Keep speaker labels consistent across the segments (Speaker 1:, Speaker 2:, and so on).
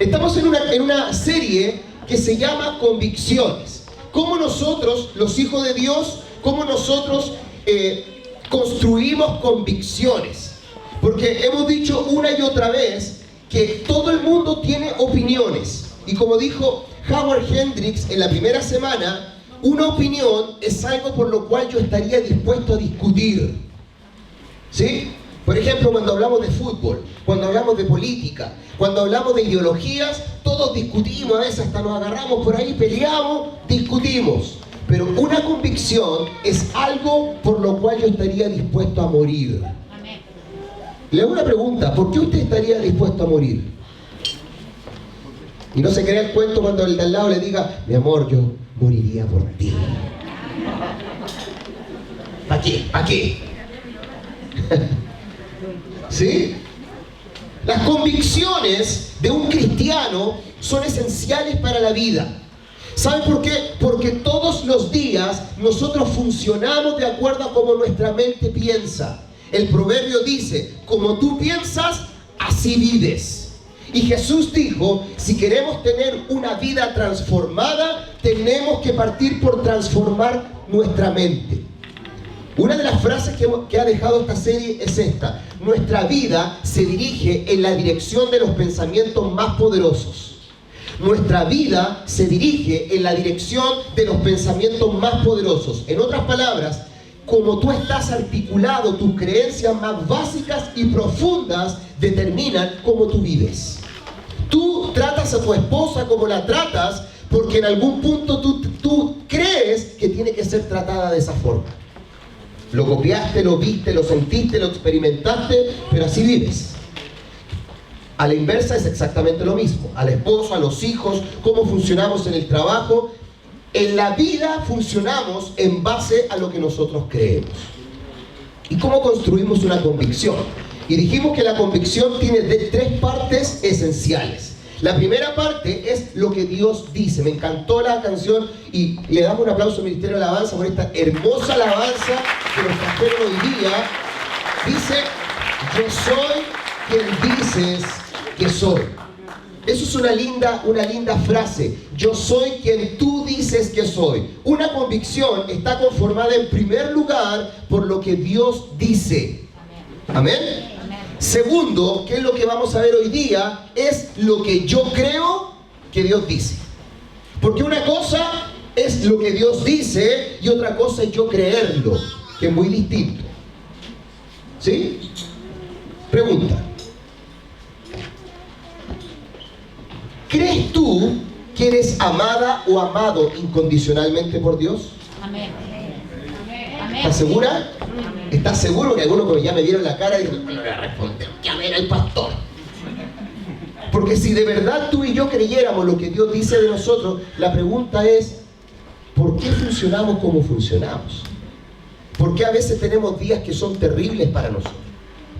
Speaker 1: Estamos en una serie que se llama Convicciones. Cómo nosotros, los hijos de Dios, cómo nosotros construimos convicciones. Porque hemos dicho una y otra vez que todo el mundo tiene opiniones. Y como dijo Howard Hendricks en la primera semana, una opinión es algo por lo cual yo estaría dispuesto a discutir. ¿Sí? Por ejemplo, cuando hablamos de fútbol, cuando hablamos de política, cuando hablamos de ideologías, todos discutimos, a veces hasta nos agarramos por ahí, peleamos, discutimos. Pero una convicción es algo por lo cual yo estaría dispuesto a morir. Amén. Le hago una pregunta, ¿por qué usted estaría dispuesto a morir? Y no se crea el cuento cuando el de al lado le diga, mi amor, yo moriría por ti. ¿Para qué? ¿Para qué? ¿Sí? Las convicciones de un cristiano son esenciales para la vida. ¿Saben por qué? Porque todos los días nosotros funcionamos de acuerdo a cómo nuestra mente piensa. El proverbio dice, como tú piensas, así vives. Y Jesús dijo, si queremos tener una vida transformada, tenemos que partir por transformar nuestra mente. Una de las frases que ha dejado esta serie es esta: nuestra vida se dirige en la dirección de los pensamientos más poderosos. Nuestra vida se dirige en la dirección de los pensamientos más poderosos. En otras palabras, como tú estás articulado, tus creencias más básicas y profundas determinan cómo tú vives. Tú tratas a tu esposa como la tratas porque en algún punto tú crees que tiene que ser tratada de esa forma. Lo copiaste, lo viste, lo sentiste, lo experimentaste, pero así vives. A la inversa es exactamente lo mismo. Al esposo, a los hijos, cómo funcionamos en el trabajo. En la vida funcionamos en base a lo que nosotros creemos. ¿Y cómo construimos una convicción? Y dijimos que la convicción tiene tres partes esenciales. La primera parte es lo que Dios dice. Me encantó la canción y le damos un aplauso al Ministerio de Alabanza por esta hermosa alabanza que nos trajeron hoy día. Dice, yo soy quien dices que soy. Eso es una linda frase. Yo soy quien tú dices que soy. Una convicción está conformada en primer lugar por lo que Dios dice. Amén. Segundo, que es lo que vamos a ver hoy día, es lo que yo creo que Dios dice. Porque una cosa es lo que Dios dice y otra cosa es yo creerlo, que es muy distinto. ¿Sí? Pregunta. ¿Crees tú que eres amada o amado incondicionalmente por Dios? Amén. ¿Estás segura? ¿Estás seguro? Que algunos como ya me vieron la cara y dijeron, no le voy a responder, que a ver al pastor. Porque si de verdad tú y yo creyéramos lo que Dios dice de nosotros, la pregunta es, ¿por qué funcionamos como funcionamos? ¿Por qué a veces tenemos días que son terribles para nosotros?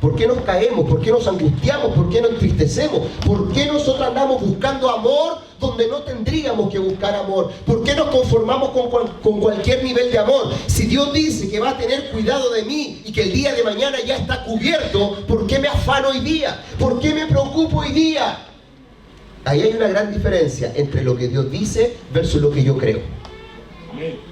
Speaker 1: ¿Por qué nos caemos? ¿Por qué nos angustiamos? ¿Por qué nos entristecemos? ¿Por qué nosotros andamos buscando amor donde no tendríamos que buscar amor? ¿Por qué nos conformamos con cualquier nivel de amor? Si Dios dice que va a tener cuidado de mí y que el día de mañana ya está cubierto, ¿por qué me afano hoy día? ¿Por qué me preocupo hoy día? Ahí hay una gran diferencia entre lo que Dios dice versus lo que yo creo.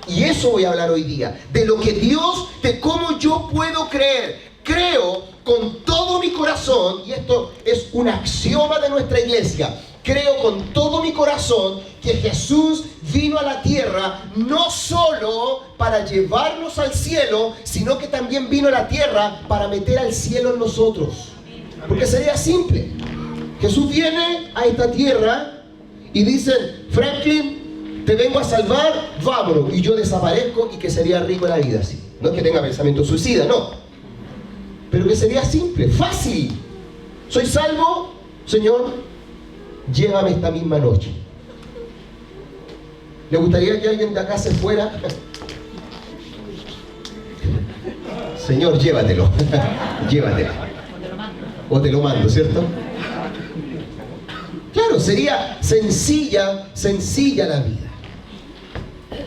Speaker 1: Y eso voy a hablar hoy día. De lo que Dios, de cómo yo puedo creer. Creo con todo mi corazón, y esto es un axioma de nuestra iglesia, creo con todo mi corazón que Jesús vino a la tierra no solo para llevarnos al cielo, sino que también vino a la tierra para meter al cielo en nosotros. Porque sería simple. Jesús viene a esta tierra y dice, Franklin, te vengo a salvar, vámonos, y yo desaparezco y que sería rico en la vida. ¿Sí? No es que tenga pensamiento suicida, no. Pero que sería simple, fácil. Soy salvo, Señor, llévame esta misma noche. ¿Le gustaría que alguien de acá se fuera? Señor, llévatelo. Llévatelo. O te lo mando, ¿cierto? Claro, sería sencilla la vida.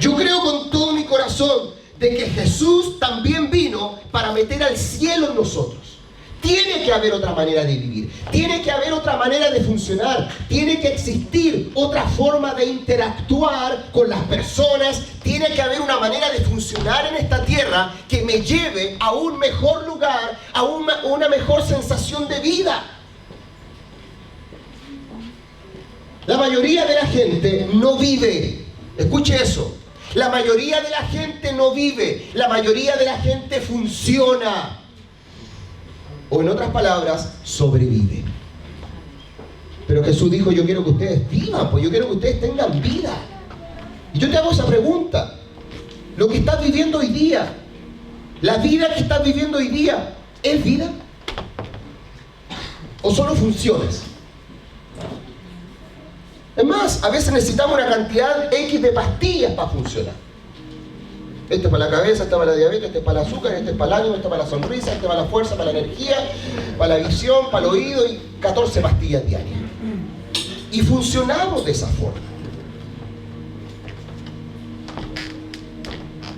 Speaker 1: Yo creo con todo mi corazón de que Jesús también vino para meter al cielo en nosotros. Tiene que haber otra manera de vivir, tiene que haber otra manera de funcionar, tiene que existir otra forma de interactuar con las personas, tiene que haber una manera de funcionar en esta tierra que me lleve a un mejor lugar, a una mejor sensación de vida. La mayoría de la gente no vive, escuche eso, la mayoría de la gente no vive, la mayoría de la gente funciona. O en otras palabras, sobrevive. Pero Jesús dijo, yo quiero que ustedes vivan, pues yo quiero que ustedes tengan vida. Y yo te hago esa pregunta. Lo que estás viviendo hoy día, la vida que estás viviendo hoy día, ¿es vida? ¿O solo funciones? Es más, a veces necesitamos una cantidad X de pastillas para funcionar. Este es para la cabeza, este es para la diabetes, este es para el azúcar, este es para el ánimo, este es para la sonrisa, este es para la fuerza, para la energía, para la visión, para el oído, y 14 pastillas diarias. Y funcionamos de esa forma.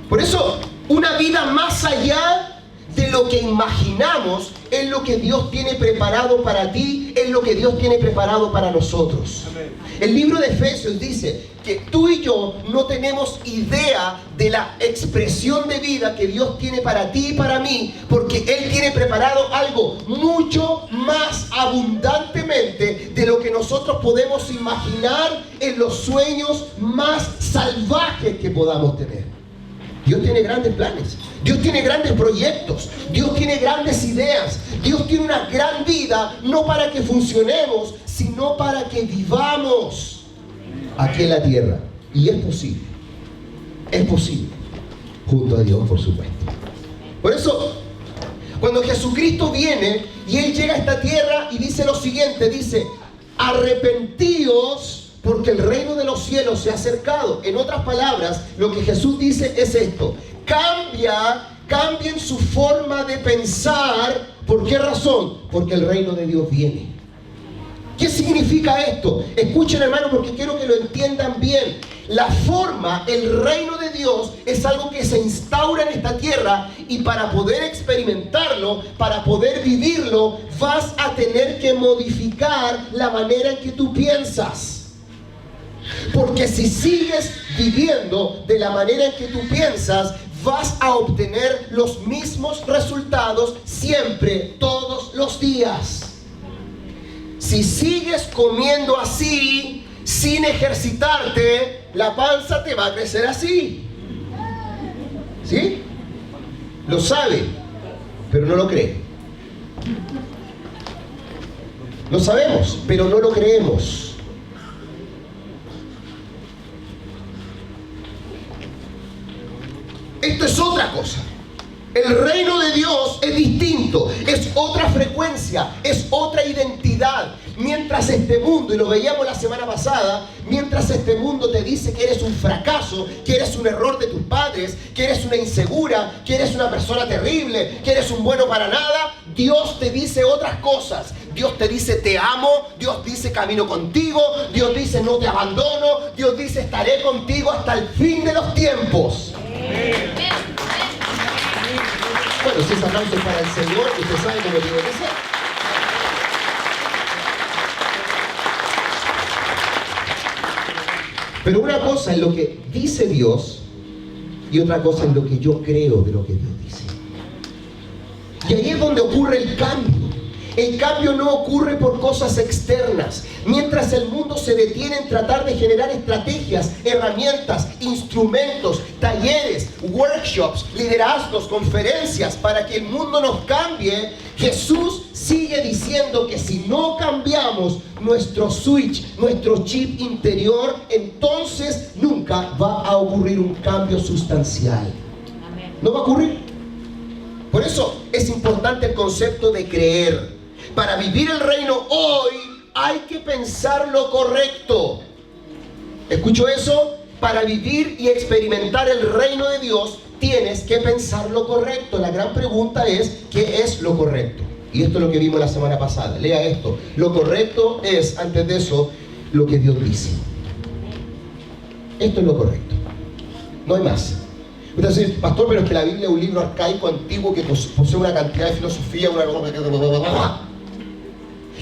Speaker 1: Por eso, una vida más allá de lo que imaginamos es lo que Dios tiene preparado para ti, es lo que Dios tiene preparado para nosotros. El libro de Efesios dice que tú y yo no tenemos idea de la expresión de vida que Dios tiene para ti y para mí, porque Él tiene preparado algo mucho más abundantemente de lo que nosotros podemos imaginar en los sueños más salvajes que podamos tener. Dios tiene grandes planes, Dios tiene grandes proyectos, Dios tiene grandes ideas, Dios tiene una gran vida, no para que funcionemos, sino para que vivamos aquí en la tierra. Y es posible, junto a Dios, por supuesto. Por eso, cuando Jesucristo viene y Él llega a esta tierra y dice lo siguiente, dice, arrepentíos porque el reino de los cielos se ha acercado. En otras palabras, lo que Jesús dice es esto: cambien su forma de pensar. ¿Por qué razón? Porque el reino de Dios viene. ¿Qué significa esto? Escuchen, hermano, porque quiero que lo entiendan bien. La forma, el reino de Dios es algo que se instaura en esta tierra, y para poder experimentarlo, para poder vivirlo, vas a tener que modificar la manera en que tú piensas. Porque si sigues viviendo de la manera en que tú piensas, vas a obtener los mismos resultados siempre, todos los días. Si sigues comiendo así, sin ejercitarte, la panza te va a crecer así. ¿Sí? Lo sabe, pero no lo cree. Lo sabemos, pero no lo creemos. Esto es otra cosa. El reino de Dios es distinto, es otra frecuencia, es otra identidad. Mientras este mundo, y lo veíamos la semana pasada, mientras este mundo te dice que eres un fracaso, que eres un error de tus padres, que eres una insegura, que eres una persona terrible, que eres un bueno para nada, Dios te dice otras cosas. Dios te dice te amo, Dios dice camino contigo, Dios dice no te abandono, Dios dice estaré contigo hasta el fin de los tiempos. Bueno, si es aplauso para el Señor, usted sabe cómo tiene que ser. Pero una cosa es lo que dice Dios y otra cosa es lo que yo creo de lo que Dios dice. Y ahí es donde ocurre el cambio. El cambio no ocurre por cosas externas. Mientras el mundo se detiene en tratar de generar estrategias, herramientas, instrumentos, talleres, workshops, liderazgos, conferencias para que el mundo nos cambie, Jesús sigue diciendo que si no cambiamos nuestro switch, nuestro chip interior, entonces nunca va a ocurrir un cambio sustancial. No va a ocurrir. Por eso es importante el concepto de creer. Para vivir el reino hoy hay que pensar lo correcto. ¿Escucho eso? Para vivir y experimentar el reino de Dios tienes que pensar lo correcto. La gran pregunta es, ¿qué es lo correcto? Y esto es lo que vimos la semana pasada. Lea esto. Lo correcto es, antes de eso, lo que Dios dice. Esto es lo correcto. No hay más. Usted dice, pastor, pero es que la Biblia es un libro arcaico, antiguo, que posee una cantidad de filosofía,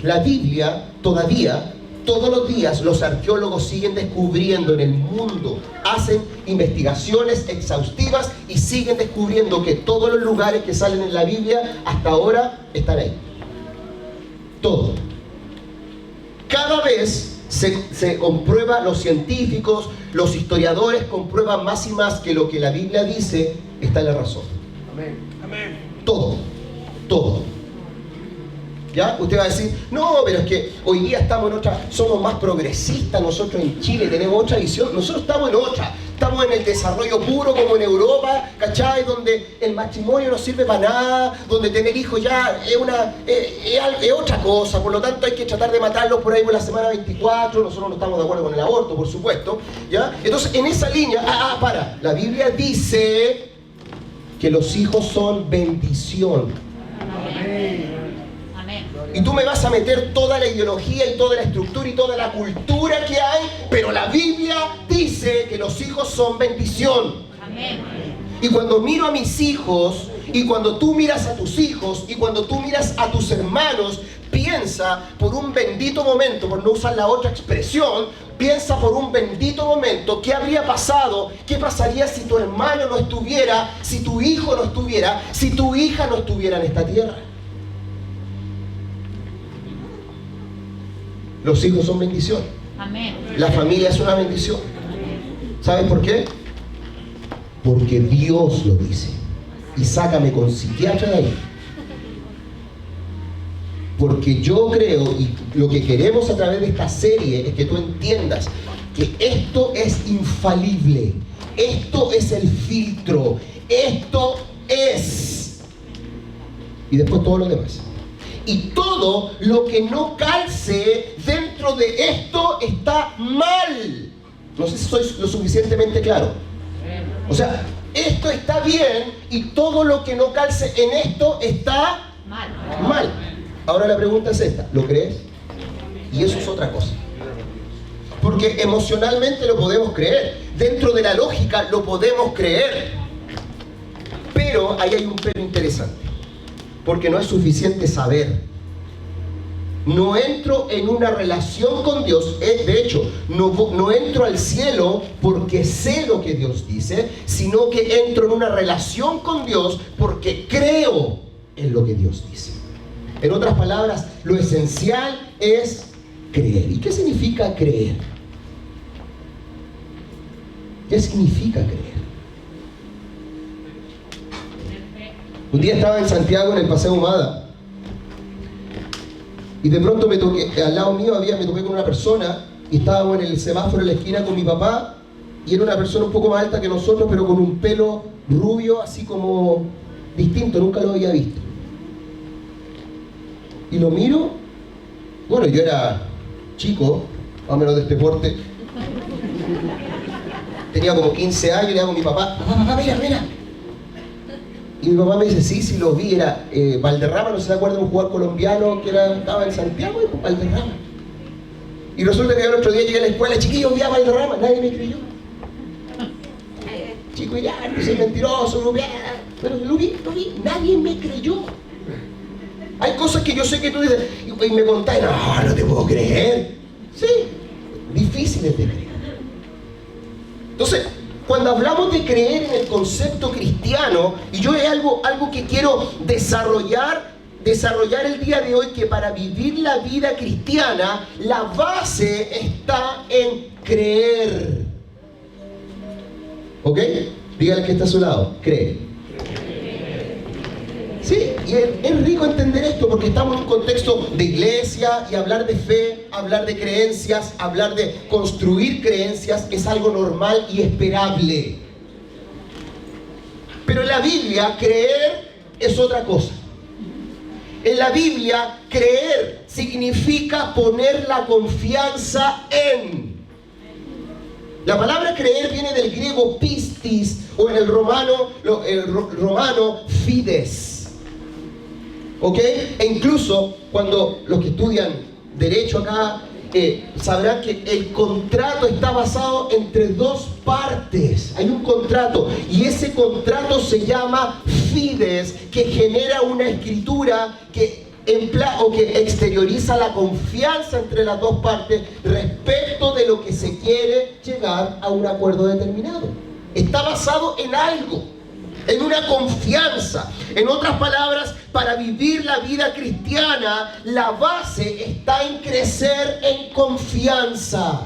Speaker 1: La Biblia todavía, todos los días, los arqueólogos siguen descubriendo en el mundo, hacen investigaciones exhaustivas y siguen descubriendo que todos los lugares que salen en la Biblia hasta ahora están ahí. Todo. Cada vez se comprueba, los científicos, los historiadores comprueban más y más que lo que la Biblia dice está en la razón.
Speaker 2: Amén. Amén.
Speaker 1: Todo. Todo. ¿Ya? Usted va a decir, no, pero es que hoy día estamos en otra, somos más progresistas nosotros en Chile, tenemos otra visión. Nosotros estamos en otra, estamos en el desarrollo puro como en Europa, ¿cachai? Donde el matrimonio no sirve para nada, donde tener hijos ya es otra cosa, por lo tanto hay que tratar de matarlos por ahí por la semana 24, nosotros no estamos de acuerdo con el aborto, por supuesto, ¿ya? Entonces, en esa línea, la Biblia dice que los hijos son bendición.
Speaker 2: Amén.
Speaker 1: Y tú me vas a meter toda la ideología y toda la estructura y toda la cultura que hay, pero la Biblia dice que los hijos son bendición.
Speaker 3: Amén.
Speaker 1: Y cuando miro a mis hijos, y cuando tú miras a tus hijos, y cuando tú miras a tus hermanos, piensa por un bendito momento, por no usar la otra expresión, piensa por un bendito momento qué habría pasado, qué pasaría si tu hermano no estuviera, si tu hijo no estuviera, si tu hija no estuviera en esta tierra. Los hijos son bendición.
Speaker 3: Amén.
Speaker 1: La familia es una bendición. ¿Sabes por qué? Porque Dios lo dice. Y sácame con psiquiatra de ahí. Porque yo creo, y lo que queremos a través de esta serie es que tú entiendas que esto es infalible. Esto es el filtro. Esto es. Y después todo lo demás. Y todo lo que no calce dentro de esto está mal. No sé si soy lo suficientemente claro. O sea, esto está bien y todo lo que no calce en esto está mal. Ahora la pregunta es esta, ¿lo crees? Y eso es otra cosa. Porque emocionalmente lo podemos creer. Dentro de la lógica lo podemos creer. Pero ahí hay un pero interesante. Porque no es suficiente saber. No entro en una relación con Dios. De hecho, no entro al cielo porque sé lo que Dios dice, sino que entro en una relación con Dios porque creo en lo que Dios dice. En otras palabras, lo esencial es creer. ¿Y qué significa creer? ¿Qué significa creer? Un día estaba en Santiago en el Paseo Humada y de pronto al lado mío me topé con una persona y estábamos en el semáforo en la esquina con mi papá y era una persona un poco más alta que nosotros pero con un pelo rubio así como distinto, nunca lo había visto. Y lo miro, bueno, yo era chico, más o menos de este porte, tenía como 15 años y le hago a mi papá, papá, mira. Y mi papá me dice, sí, lo vi, era Valderrama, no se acuerda de un jugador colombiano que estaba en Santiago, y Valderrama. Y resulta que yo el otro día llegué a la escuela, chiquillo, vi a Valderrama, nadie me creyó. Chico, ya, no soy mentiroso, pero lo vi, nadie me creyó. Hay cosas que yo sé que tú dices, y me contás, no te puedo creer. Sí, difíciles de creer. Entonces, cuando hablamos de creer en el concepto cristiano, y yo es algo que quiero desarrollar el día de hoy, que para vivir la vida cristiana, la base está en creer. ¿Ok? Dígale que está a su lado, cree. Sí, y es rico entender esto porque estamos en un contexto de iglesia y hablar de fe, hablar de creencias, hablar de construir creencias es algo normal y esperable. Pero en la Biblia creer es otra cosa. En la Biblia creer significa poner la confianza en. La palabra creer viene del griego pistis o en el romano fides. ¿Ok? E incluso cuando los que estudian derecho acá, sabrán que el contrato está basado entre dos partes. Hay un contrato y ese contrato se llama fides, que genera una escritura que que exterioriza la confianza entre las dos partes respecto de lo que se quiere llegar a un acuerdo determinado. Está basado en algo, en una confianza. En otras palabras, para vivir la vida cristiana, la base está en crecer en confianza.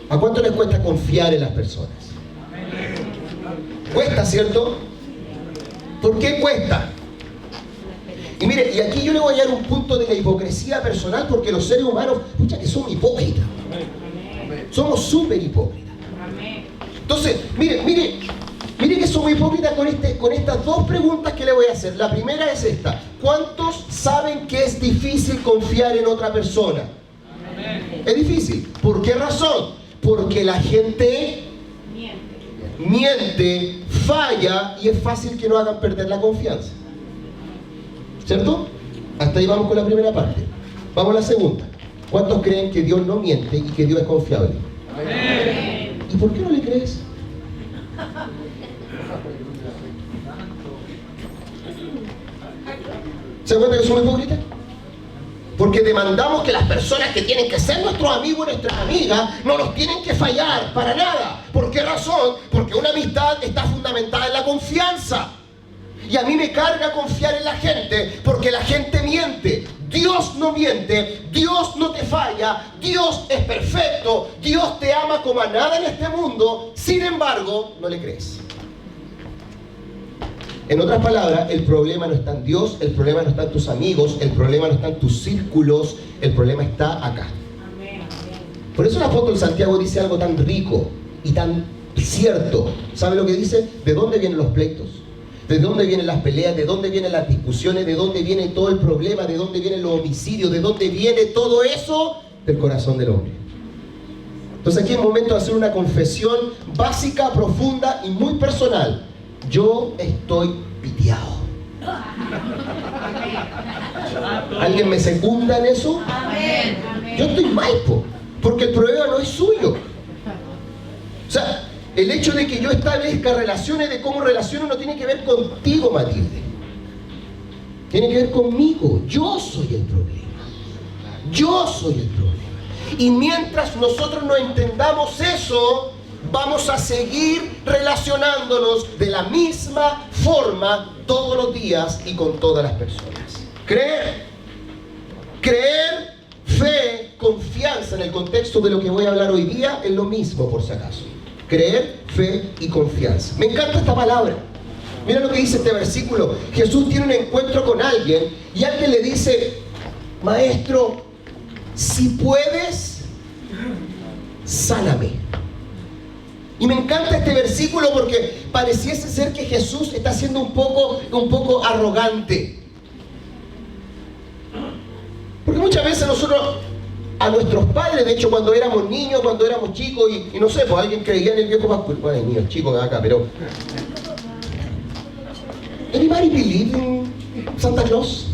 Speaker 1: ¿A cuánto les cuesta confiar en las personas? Cuesta, ¿cierto? ¿Por qué cuesta? Y mire, y aquí yo le voy a dar un punto de la hipocresía personal, porque los seres humanos, escucha que somos hipócritas. Somos súper hipócritas. Entonces, mire que somos hipócritas con estas dos preguntas que le voy a hacer. La primera es esta: ¿cuántos saben que es difícil confiar en otra persona? Es difícil. ¿Por qué razón? Porque la gente miente, falla, y es fácil que nos hagan perder la confianza. ¿Cierto? Hasta ahí vamos con la primera parte. Vamos a la segunda. ¿Cuántos creen que Dios no miente y que Dios es confiable? Amén. ¿Y por qué no le crees? ¿Se dan cuenta que somos hipócritas? Porque demandamos que las personas que tienen que ser nuestros amigos y nuestras amigas no nos tienen que fallar para nada. ¿Por qué razón? Porque una amistad está fundamentada en la confianza. Y a mí me carga confiar en la gente, porque la gente miente. Dios no miente, Dios no te falla, Dios es perfecto, Dios te ama como a nada en este mundo. Sin embargo, no le crees. En otras palabras, el problema no está en Dios, el problema no está en tus amigos, el problema no está en tus círculos, el problema está acá. Por eso el apóstol Santiago dice algo tan rico y tan cierto. ¿Sabe lo que dice? ¿De dónde vienen los pleitos? ¿De dónde vienen las peleas? ¿De dónde vienen las discusiones? ¿De dónde viene todo el problema? ¿De dónde vienen los homicidios? ¿De dónde viene todo eso? Del corazón del hombre. Entonces aquí es momento de hacer una confesión básica, profunda y muy personal. Yo estoy piteado. ¿Alguien me secunda en eso? Yo estoy mal, porque el problema no es suyo. O sea, el hecho de que yo establezca relaciones, de cómo relaciono, no tiene que ver contigo, Matilde. Tiene que ver conmigo. Yo soy el problema. Yo soy el problema. Y mientras nosotros no entendamos eso, vamos a seguir relacionándonos de la misma forma todos los días y con todas las personas. Creer, fe, confianza, en el contexto de lo que voy a hablar hoy día, es lo mismo, por si acaso. Creer, fe y confianza. Me encanta esta palabra. Mira lo que dice este versículo. Jesús tiene un encuentro con alguien y alguien le dice: Maestro, si puedes, sáname. Y me encanta este versículo porque pareciese ser que Jesús está siendo un poco arrogante. Porque muchas veces nosotros, a nuestros padres, de hecho, cuando éramos niños, cuando éramos chicos, y no sé, pues alguien creía en el viejo Pascual. Bueno, niños chicos de acá, pero ¿anybody believe in Santa Claus?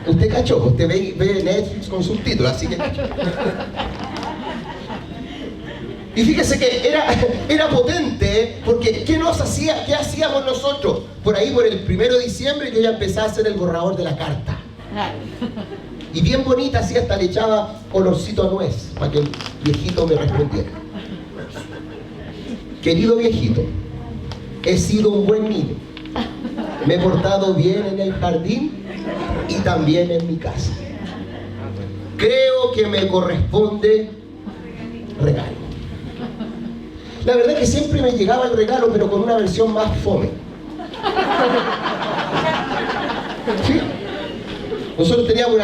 Speaker 1: Usted cachó, usted ve Netflix con subtítulos, así que cachó. Y fíjese que era potente, porque ¿qué hacíamos nosotros? Por ahí, por el 1 de diciembre, yo ya empecé a hacer el borrador de la carta. Y bien bonita, así hasta le echaba olorcito a nuez, para que el viejito me respondiera. Querido viejito, he sido un buen niño. Me he portado bien en el jardín y también en mi casa. Creo que me corresponde regalo. La verdad es que siempre me llegaba el regalo, pero con una versión más fome. ¿Sí? Nosotros teníamos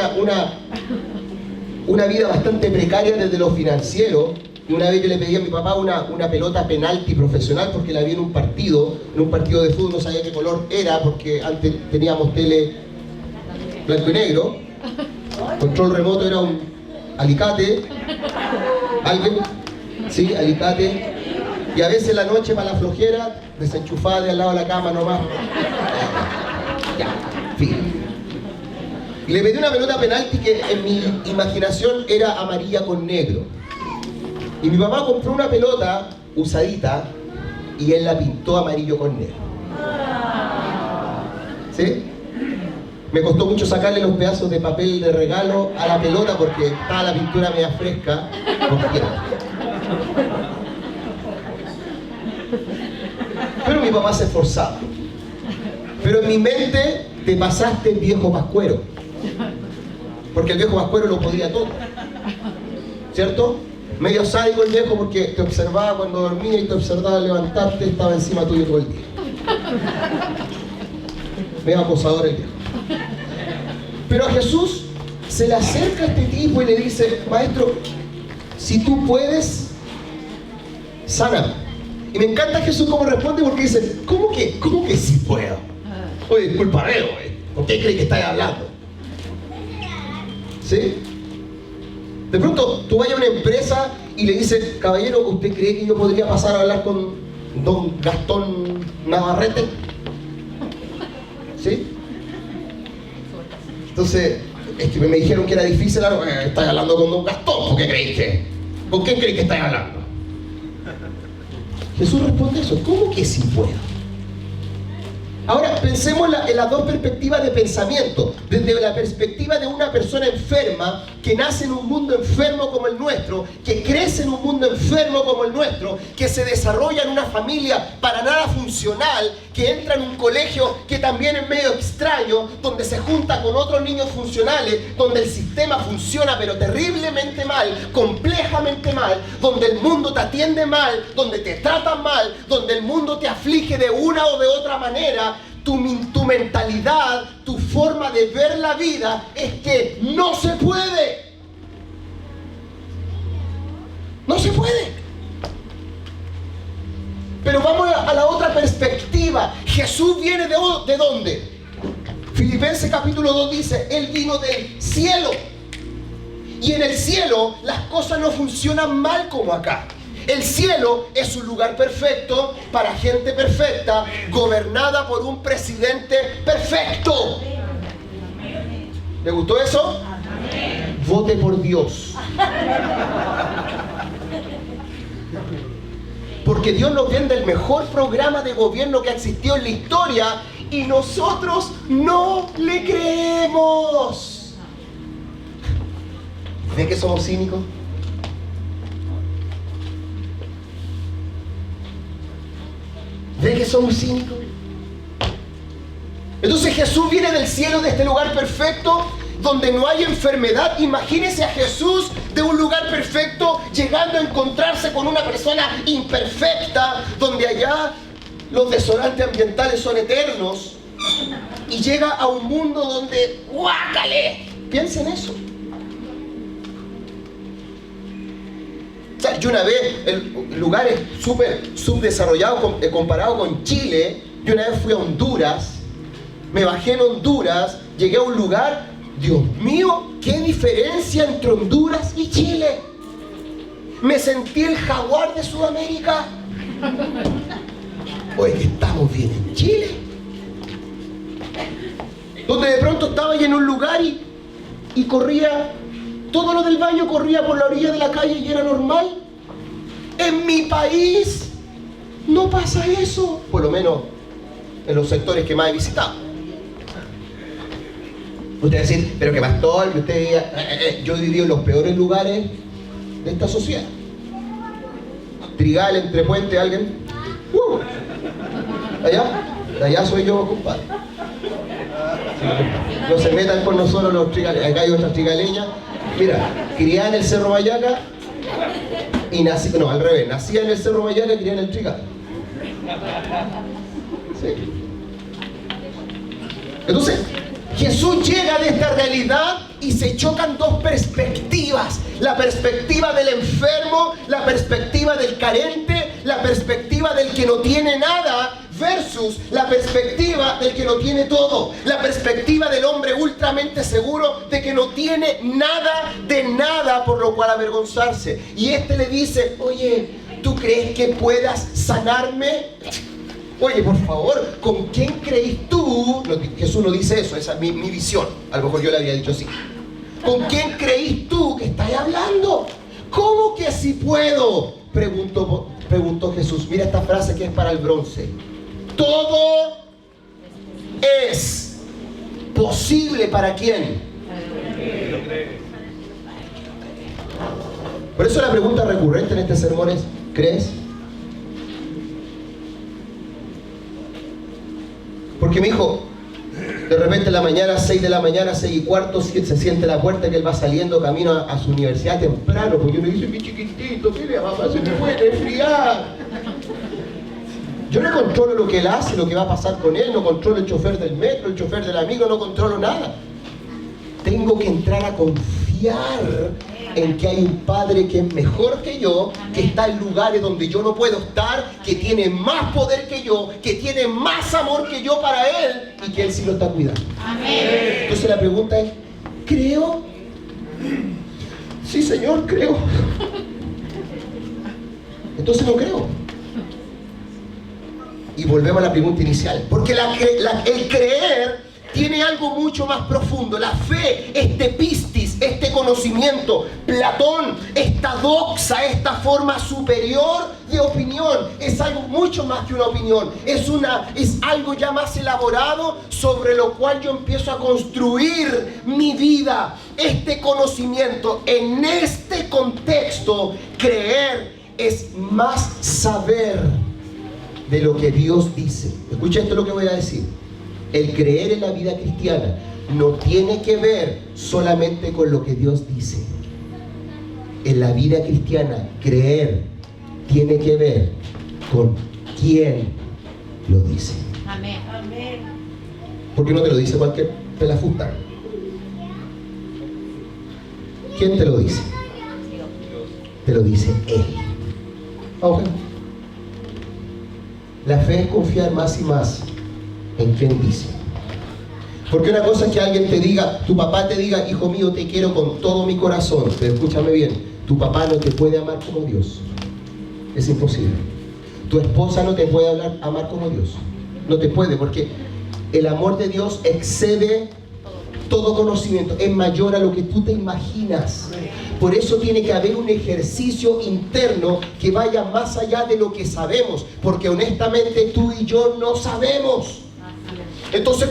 Speaker 1: una vida bastante precaria desde lo financiero, y una vez yo le pedí a mi papá una pelota penalti profesional porque la vi en un partido de fútbol. No sabía qué color era porque antes teníamos tele blanco y negro. Control remoto era un alicate. ¿Alguien? Sí, alicate. Y a veces la noche, para la flojera, desenchufada de al lado de la cama nomás. Ya, fin. Y le pedí una pelota penalti que en mi imaginación era amarilla con negro. Y mi papá compró una pelota usadita y él la pintó amarillo con negro. ¿Sí? Me costó mucho sacarle los pedazos de papel de regalo a la pelota porque estaba la pintura media fresca. Pero mi papá se esforzaba. Pero en mi mente te pasaste el viejo pascuero. Porque el viejo pascuero lo podía todo. ¿Cierto? Medio sádico el viejo porque te observaba cuando dormía y te observaba levantarte, estaba encima tuyo todo el día. Medio acosador el viejo. Pero a Jesús se le acerca a este tipo y le dice: maestro, si tú puedes, sáname. Y me encanta Jesús cómo responde, porque dice: ¿cómo que sí puedo? Oye, disculpareo, ¿por qué cree que estáis hablando? ¿Sí? De pronto tú vas a una empresa y le dices: caballero, ¿usted cree que yo podría pasar a hablar con don Gastón Navarrete? ¿Sí? Entonces, es que me dijeron que era difícil, estás hablando con don Gastón, ¿por qué creéis que? ¿Con quién creéis que estáis hablando? Jesús responde eso: ¿cómo que sí puedo? Ahora, pensemos en las dos perspectivas de pensamiento. Desde la perspectiva de una persona enferma, que nace en un mundo enfermo como el nuestro, que crece en un mundo enfermo como el nuestro, que se desarrolla en una familia para nada funcional, que entra en un colegio que también es medio extraño, donde se junta con otros niños funcionales, donde el sistema funciona pero terriblemente mal, complejamente mal, donde el mundo te atiende mal, donde te tratan mal, donde el mundo te aflige de una o de otra manera. Tu mentalidad, tu forma de ver la vida es que no se puede. No se puede. Pero vamos a la otra perspectiva. Jesús viene ¿de dónde? Filipenses capítulo 2 dice: Él vino del cielo. Y en el cielo las cosas no funcionan mal como acá. El cielo es un lugar perfecto para gente perfecta, gobernada por un presidente perfecto. ¿Le gustó eso? Vote por Dios. Porque Dios nos vende el mejor programa de gobierno que ha existido en la historia y nosotros no le creemos. ¿Ven que somos cínicos? ¿Ven que somos cínicos? Entonces Jesús viene del cielo, de este lugar perfecto donde no hay enfermedad. Imagínese a Jesús de un lugar perfecto llegando a encontrarse con una persona imperfecta, donde allá los desodorantes ambientales son eternos, y llega a un mundo donde ¡guácale! Piensen eso. O sea, yo una vez, en lugares súper subdesarrollados comparado con Chile, yo una vez fui a Honduras, me bajé en Honduras, llegué a un lugar, Dios mío, qué diferencia entre Honduras y Chile. Me sentí el jaguar de Sudamérica. Oye, que estamos bien en Chile. Donde de pronto estaba ahí en un lugar y corría, todo lo del baño corría por la orilla de la calle y era normal. En mi país no pasa eso, por lo menos en los sectores que más he visitado. Usted va a decir: pero que pastor, que usted yo he vivido en los peores lugares de esta sociedad. Trigal, Entre Puente, ¿alguien? Allá soy yo, compadre. No se metan con nosotros los trigales. Acá hay otras trigaleñas. Mira, criada en el Cerro Mayaca y nací, no, al revés, nacía en el Cerro Mayaca y criada en el Trigal. ¿Sí? Entonces, Jesús llega de esta realidad y se chocan dos perspectivas: la perspectiva del enfermo, la perspectiva del carente, la perspectiva del que no tiene nada versus la perspectiva del que lo tiene todo, la perspectiva del hombre ultramente seguro de que no tiene nada de nada por lo cual avergonzarse. Y este le dice: oye, ¿tú crees que puedas sanarme? Oye, por favor, ¿con quién crees tú? Jesús no dice eso, esa es mi visión. A lo mejor yo le había dicho así. ¿Con quién crees tú que estás hablando? ¿Cómo que si puedo? Preguntó Jesús. Mira esta frase que es para el bronce. Todo es posible para quién. Por eso la pregunta recurrente en este sermón es: ¿crees? Porque mi hijo, de repente en la mañana, 6 de la mañana, 6:15, se siente la puerta que él va saliendo camino a su universidad temprano, porque uno dice: mi chiquitito, mire, mamá, se me puede enfriar. Yo no controlo lo que él hace, lo que va a pasar con él, no controlo el chofer del metro, el chofer del amigo, no controlo nada. Tengo que entrar a confiar en que hay un Padre que es mejor que yo, que está en lugares donde yo no puedo estar, que tiene más poder que yo, que tiene más amor que yo para Él, y que Él sí lo está cuidando. Amén. Entonces la pregunta es: ¿creo? Sí, Señor, creo. Entonces no creo. Y volvemos a la pregunta inicial. Porque el creer tiene algo mucho más profundo. La fe, este pistis, este conocimiento, Platón, esta doxa, esta forma superior de opinión, es algo mucho más que una opinión. Es algo ya más elaborado sobre lo cual yo empiezo a construir mi vida. Este conocimiento, en este contexto, creer es más saber de lo que Dios dice. Escucha esto lo que voy a decir. El creer en la vida cristiana no tiene que ver solamente con lo que Dios dice. En la vida cristiana, creer tiene que ver con quién lo dice.
Speaker 3: Amén. Amén.
Speaker 1: Porque no te lo dice cualquier pelafusta. ¿Quién te lo dice? Te lo dice Él. Okay. La fe es confiar más y más en quien dice. Porque una cosa es que alguien te diga, tu papá te diga: hijo mío, te quiero con todo mi corazón. Pero escúchame bien, tu papá no te puede amar como Dios. Es imposible. Tu esposa no te puede amar como Dios. No te puede, porque el amor de Dios excede todo conocimiento, es mayor a lo que tú te imaginas. Por eso tiene que haber un ejercicio interno que vaya más allá de lo que sabemos, porque honestamente tú y yo no sabemos. Entonces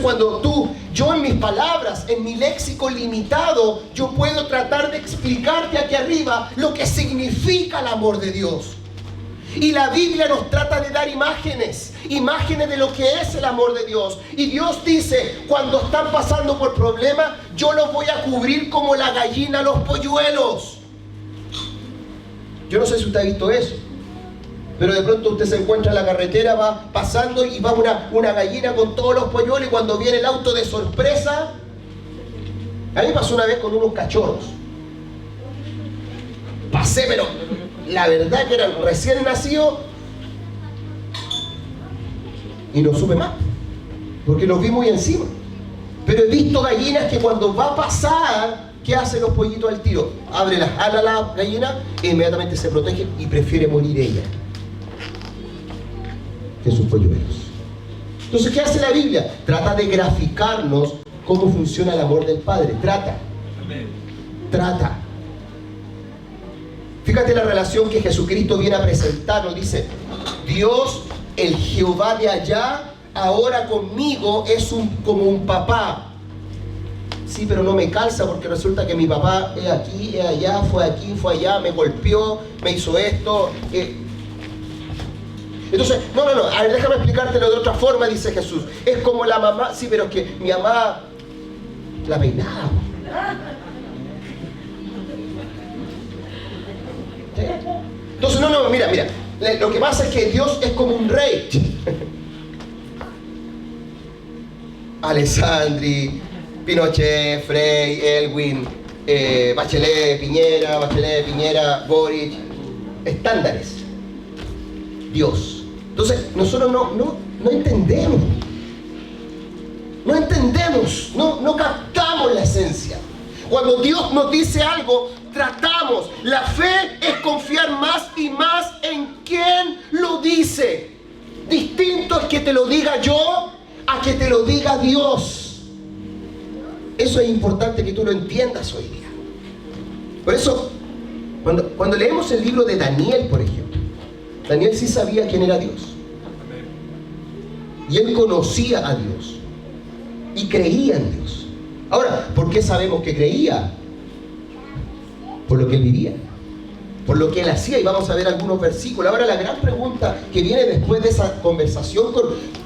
Speaker 1: yo en mis palabras, en mi léxico limitado, yo puedo tratar de explicarte aquí arriba lo que significa el amor de Dios. Y la Biblia nos trata de dar imágenes de lo que es el amor de Dios. Y Dios dice: cuando están pasando por problemas, yo los voy a cubrir como la gallina los polluelos. Yo no sé si usted ha visto eso, pero de pronto usted se encuentra en la carretera, va pasando y va una gallina con todos los polluelos, y cuando viene el auto de sorpresa, a mí me pasó una vez con unos cachorros. Pasé, pero la verdad que eran recién nacidos y no supe más, porque los vi muy encima. Pero he visto gallinas que cuando va a pasar, ¿qué hacen los pollitos al tiro? Abre las alas a la gallina e inmediatamente se protege y prefiere morir ella que sus polluelos. Entonces, ¿qué hace la Biblia? Trata de graficarnos cómo funciona el amor del Padre. Trata. Fíjate la relación que Jesucristo viene a presentarnos. Dice: Dios, el Jehová de allá, ahora conmigo es como un papá. Sí, pero no me calza, porque resulta que mi papá es aquí, es allá, fue aquí, fue allá, me golpeó, me hizo esto. Entonces, no, a ver, déjame explicártelo de otra forma, dice Jesús. Es como la mamá. Sí, pero es que mi mamá la peinaba. ¿Sí? Entonces, mira, lo que pasa es que Dios es como un rey. Alessandri, Pinochet, Frey, Elwin, Bachelet, Piñera, Boric, estándares. Dios. Entonces, nosotros no entendemos. No captamos la esencia. Cuando Dios nos dice algo, tratamos. La fe es confiar más y más en quien lo dice. Distinto es que te lo diga yo a que te lo diga Dios. Eso es importante que tú lo entiendas hoy día. Por eso, cuando leemos el libro de Daniel, por ejemplo, Daniel sí sabía quién era Dios. Y él conocía a Dios. Y creía en Dios. Ahora, ¿por qué sabemos que creía? Por lo que él vivía, por lo que él hacía, y vamos a ver algunos versículos. Ahora la gran pregunta que viene después de esa conversación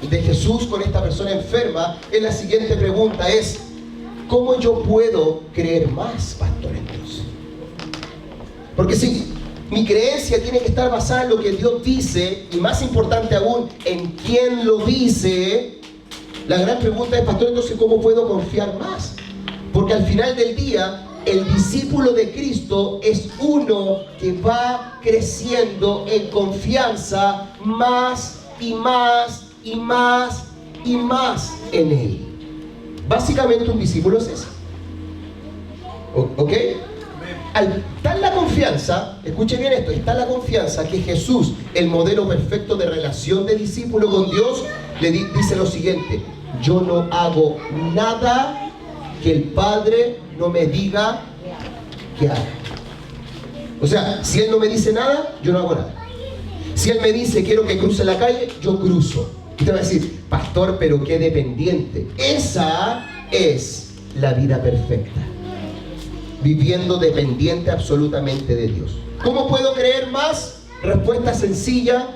Speaker 1: de Jesús con esta persona enferma es la siguiente pregunta, es ¿cómo yo puedo creer más, pastor, en Dios? Porque si mi creencia tiene que estar basada en lo que Dios dice, y más importante aún, en quién lo dice, la gran pregunta es, pastor, entonces ¿cómo puedo confiar más? Porque al final del día, el discípulo de Cristo es uno que va creciendo en confianza más y más y más y más en Él. Básicamente un discípulo es ese. ¿Ok? Está la confianza, escuche bien esto, está la confianza que Jesús, el modelo perfecto de relación de discípulo con Dios, le dice lo siguiente: yo no hago nada que el Padre no me diga que haga. O sea, si Él no me dice nada, yo no hago nada. Si Él me dice quiero que cruce la calle, yo cruzo. Y te va a decir, pastor, pero qué dependiente. Esa es la vida perfecta, viviendo dependiente absolutamente de Dios. ¿Cómo puedo creer más? Respuesta sencilla,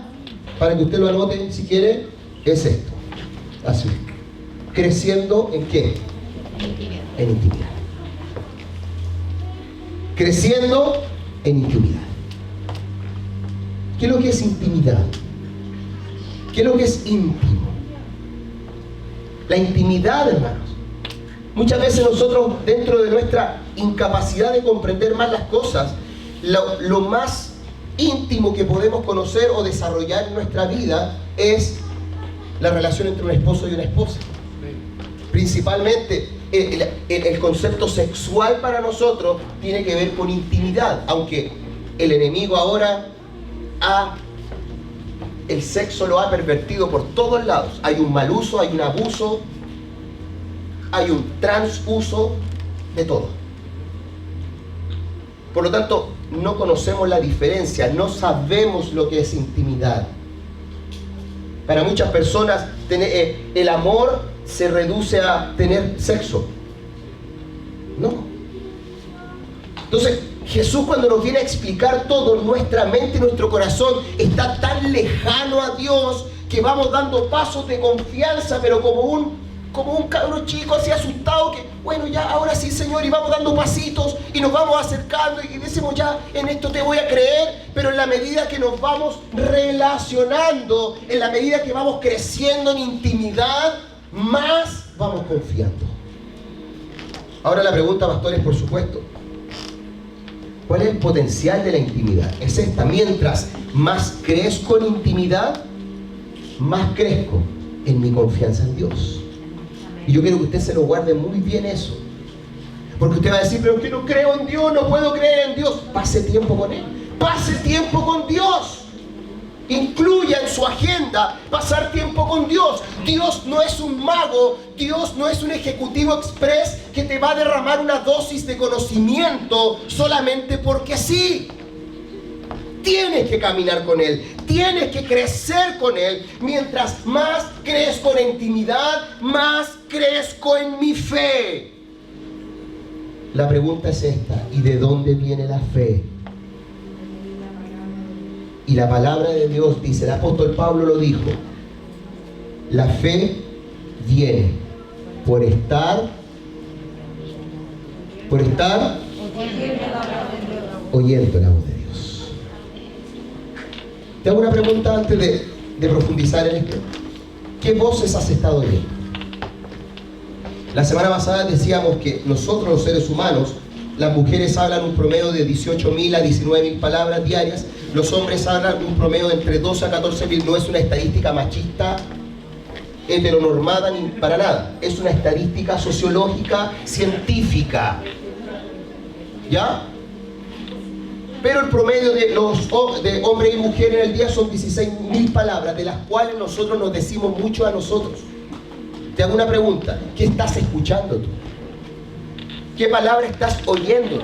Speaker 1: para que usted lo anote si quiere, es esto. Así. Creciendo ¿en qué? En intimidad. Creciendo en intimidad. ¿Qué es lo que es intimidad? ¿Qué es lo que es íntimo? La intimidad, hermanos. Muchas veces nosotros, dentro de nuestra incapacidad de comprender más las cosas, lo más íntimo que podemos conocer o desarrollar en nuestra vida es la relación entre un esposo y una esposa. Principalmente el concepto sexual para nosotros tiene que ver con intimidad, aunque el enemigo ahora el sexo lo ha pervertido por todos lados. Hay un mal uso, hay un abuso, hay un transuso de todo. Por lo tanto, no conocemos la diferencia, no sabemos lo que es intimidad. Para muchas personas, el amor se reduce a tener sexo. No. Entonces, Jesús, cuando nos viene a explicar todo, nuestra mente y nuestro corazón está tan lejano a Dios que vamos dando pasos de confianza, pero como un cabro chico así asustado que, bueno, ya, ahora sí, Señor, y vamos dando pasitos y nos vamos acercando y decimos, ya, en esto te voy a creer, pero en la medida que nos vamos relacionando, en la medida que vamos creciendo en intimidad, más vamos confiando. Ahora la pregunta, pastor, es por supuesto, ¿cuál es el potencial de la intimidad? Es esta: mientras más crezco en intimidad, más crezco en mi confianza en Dios. Y yo quiero que usted se lo guarde muy bien eso. Porque usted va a decir, pero es que no creo en Dios, no puedo creer en Dios. Pase tiempo con Él. Pase tiempo con Dios. Incluya en su agenda pasar tiempo con Dios. Dios no es un mago, Dios no es un ejecutivo express que te va a derramar una dosis de conocimiento solamente porque sí. Tienes que caminar con Él, tienes que crecer con Él. Mientras más crezco en intimidad, más crezco en mi fe. La pregunta es esta: ¿y de dónde viene la fe? Y la palabra de Dios dice, el apóstol Pablo lo dijo, la fe viene por estar oyendo la voz de Dios. Te hago una pregunta antes de profundizar en esto. ¿Qué voces has estado oyendo? La semana pasada decíamos que nosotros los seres humanos, las mujeres hablan un promedio de 18.000 a 19.000 palabras diarias. Los hombres hablan un promedio de entre 12 a 14.000. No es una estadística machista, heteronormada, ni para nada. Es una estadística sociológica, científica. ¿Ya? Pero el promedio de hombres y mujeres en el día son 16.000 palabras, de las cuales nosotros nos decimos mucho a nosotros. Te hago una pregunta: ¿qué estás escuchando tú? ¿Qué palabra estás oyendo?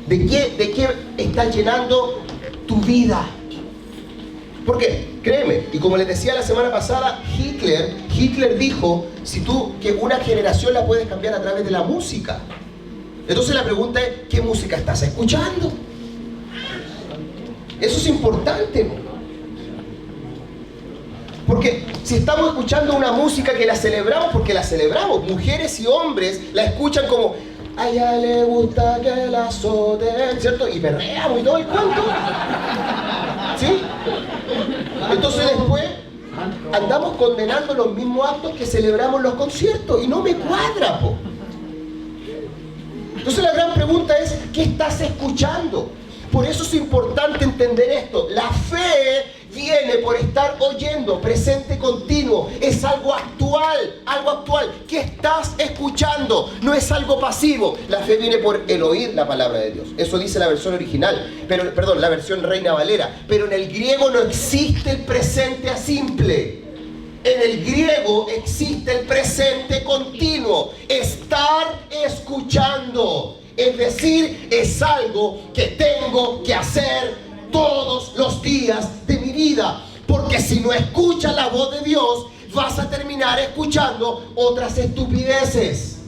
Speaker 1: ¿De qué estás llenando tu vida? Porque, créeme, y como les decía la semana pasada, Hitler dijo que una generación la puedes cambiar a través de la música. Entonces la pregunta es, ¿qué música estás escuchando? Eso es importante. Porque si estamos escuchando una música que la celebramos, porque la celebramos, mujeres y hombres la escuchan como, a ella le gusta que la azoten, ¿cierto? Y perreamos y todo el cuento. ¿Sí? Entonces después andamos condenando los mismos actos que celebramos en los conciertos y no me cuadra, po. Entonces la gran pregunta es, ¿qué estás escuchando? Por eso es importante entender esto. La fe viene por estar oyendo, presente continuo. Es algo actual, algo actual. ¿Qué estás escuchando? No es algo pasivo. La fe viene por el oír la palabra de Dios. Eso dice la versión original, la versión Reina Valera. Pero en el griego no existe el presente a simple. En el griego existe el presente continuo. Estar escuchando. Es decir, es algo que tengo que hacer todos los días de mi vida. Porque si no escuchas la voz de Dios, vas a terminar escuchando otras estupideces.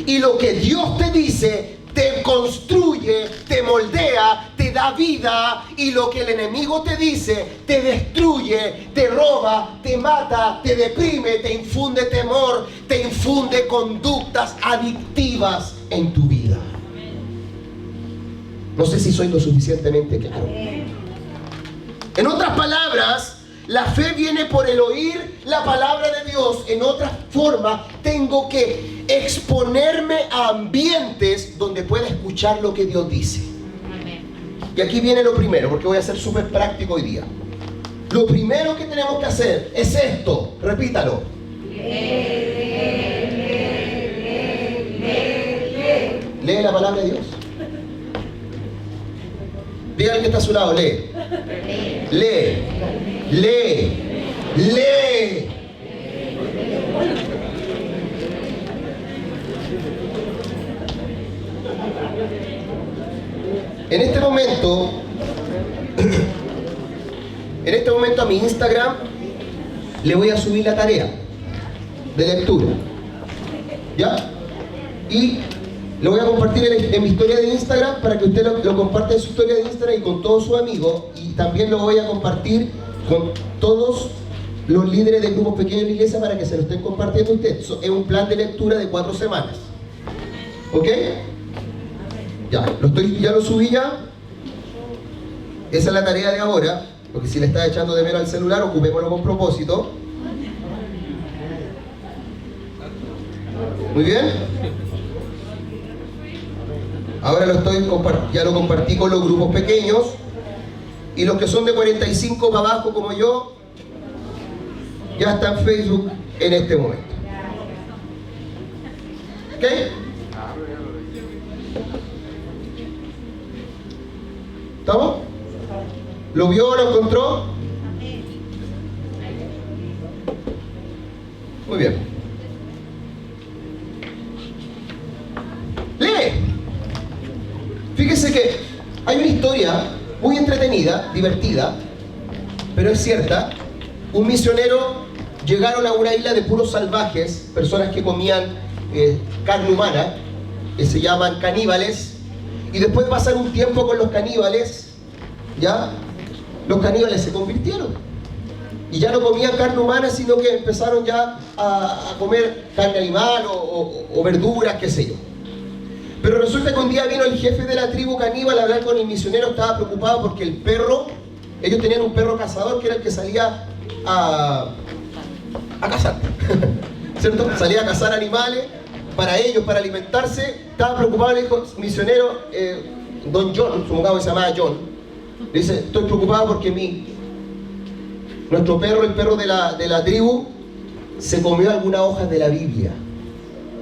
Speaker 1: Y lo que Dios te dice te construye, te moldea, te da vida. Y lo que el enemigo te dice te destruye, te roba, te mata, te deprime, te infunde temor, te infunde conductas adictivas en tu vida. No sé si soy lo suficientemente claro. En otras palabras, la fe viene por el oír la palabra de Dios. En otra forma, tengo que exponerme a ambientes donde pueda escuchar lo que Dios dice. Y aquí viene lo primero, porque voy a ser súper práctico hoy día. Lo primero que tenemos que hacer es esto. Repítalo. Lee la palabra de Dios. Diga al que está a su lado, lee. Lee. Lee. Lee. En este momento a mi Instagram le voy a subir la tarea de lectura. ¿Ya? Y lo voy a compartir en mi historia de Instagram para que usted lo comparta en su historia de Instagram y con todos sus amigos. Y también lo voy a compartir con todos los líderes de grupos pequeños de la iglesia para que se lo estén compartiendo a usted. Es un plan de lectura de 4 semanas. ¿Ok? Ya lo subí ya. Esa es la tarea de ahora. Porque si le está echando de menos al celular, ocupémoslo con propósito. Muy bien. Ahora ya lo compartí con los grupos pequeños. Y los que son de 45 para abajo como yo, ya está en Facebook en este momento. ¿Ok? ¿Estamos? ¿Lo vio o lo encontró? Muy bien. Lee. Fíjese que hay una historia muy entretenida, divertida, pero es cierta. Un misionero llegaron a una isla de puros salvajes, personas que comían carne humana, que se llaman caníbales, y después de pasar un tiempo con los caníbales, ya los caníbales se convirtieron y ya no comían carne humana, sino que empezaron ya a comer carne animal o verduras, qué sé yo. Pero resulta que un día vino el jefe de la tribu caníbal a hablar con el misionero. Estaba preocupado porque el perro, ellos tenían un perro cazador que era el que salía a cazar, ¿cierto? Salía a cazar animales para ellos, para alimentarse. Estaba preocupado, le dijo, misionero, don John, supongamos que se llamaba John, le dice, estoy preocupado porque nuestro perro, el perro de la tribu, se comió algunas hojas de la Biblia.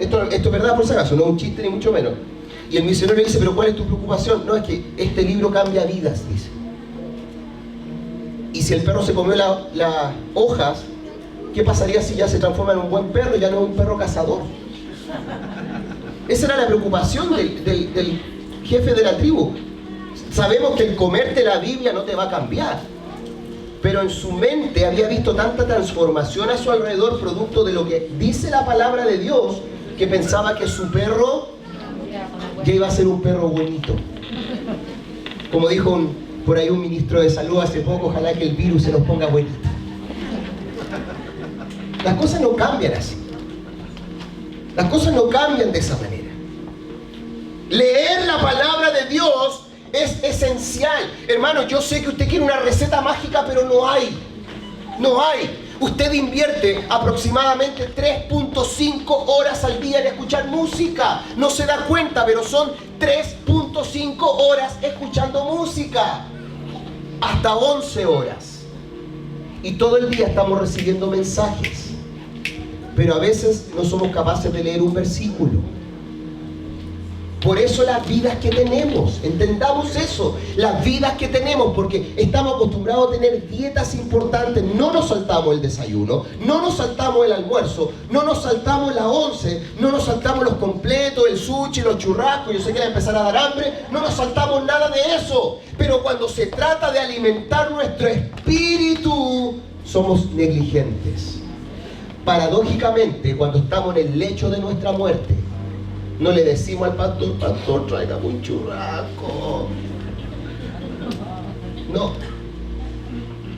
Speaker 1: Esto es verdad, por si acaso, no es un chiste ni mucho menos. Y el misionero le dice, pero ¿cuál es tu preocupación? No, es que este libro cambia vidas, dice. Y si el perro se comió las hojas, ¿qué pasaría si ya se transforma en un buen perro y ya no es un perro cazador? Esa era la preocupación del jefe de la tribu. Sabemos que el comerte la Biblia no te va a cambiar, pero en su mente había visto tanta transformación a su alrededor, producto de lo que dice la palabra de Dios, que pensaba que su perro ya iba a ser un perro bonito. Como dijo por ahí un ministro de salud hace poco, ojalá que el virus se nos ponga bonito. Las cosas no cambian así. Las cosas no cambian de esa manera. Leer la palabra de Dios es esencial. Hermano, yo sé que usted quiere una receta mágica, pero no hay. No hay. Usted invierte aproximadamente 3.5 horas al día en escuchar música. No se da cuenta, pero son 3.5 horas escuchando música. Hasta 11 horas. Y todo el día estamos recibiendo mensajes. Pero a veces no somos capaces de leer un versículo. Por eso las vidas que tenemos, entendamos eso, las vidas que tenemos, porque estamos acostumbrados a tener dietas importantes, no nos saltamos el desayuno, no nos saltamos el almuerzo, no nos saltamos la once, no nos saltamos los completos, el sushi, los churrascos, yo sé que va a empezar a dar hambre, no nos saltamos nada de eso, pero cuando se trata de alimentar nuestro espíritu, somos negligentes. Paradójicamente, cuando estamos en el lecho de nuestra muerte, no le decimos al pastor, pastor, tráigame un churrasco. No.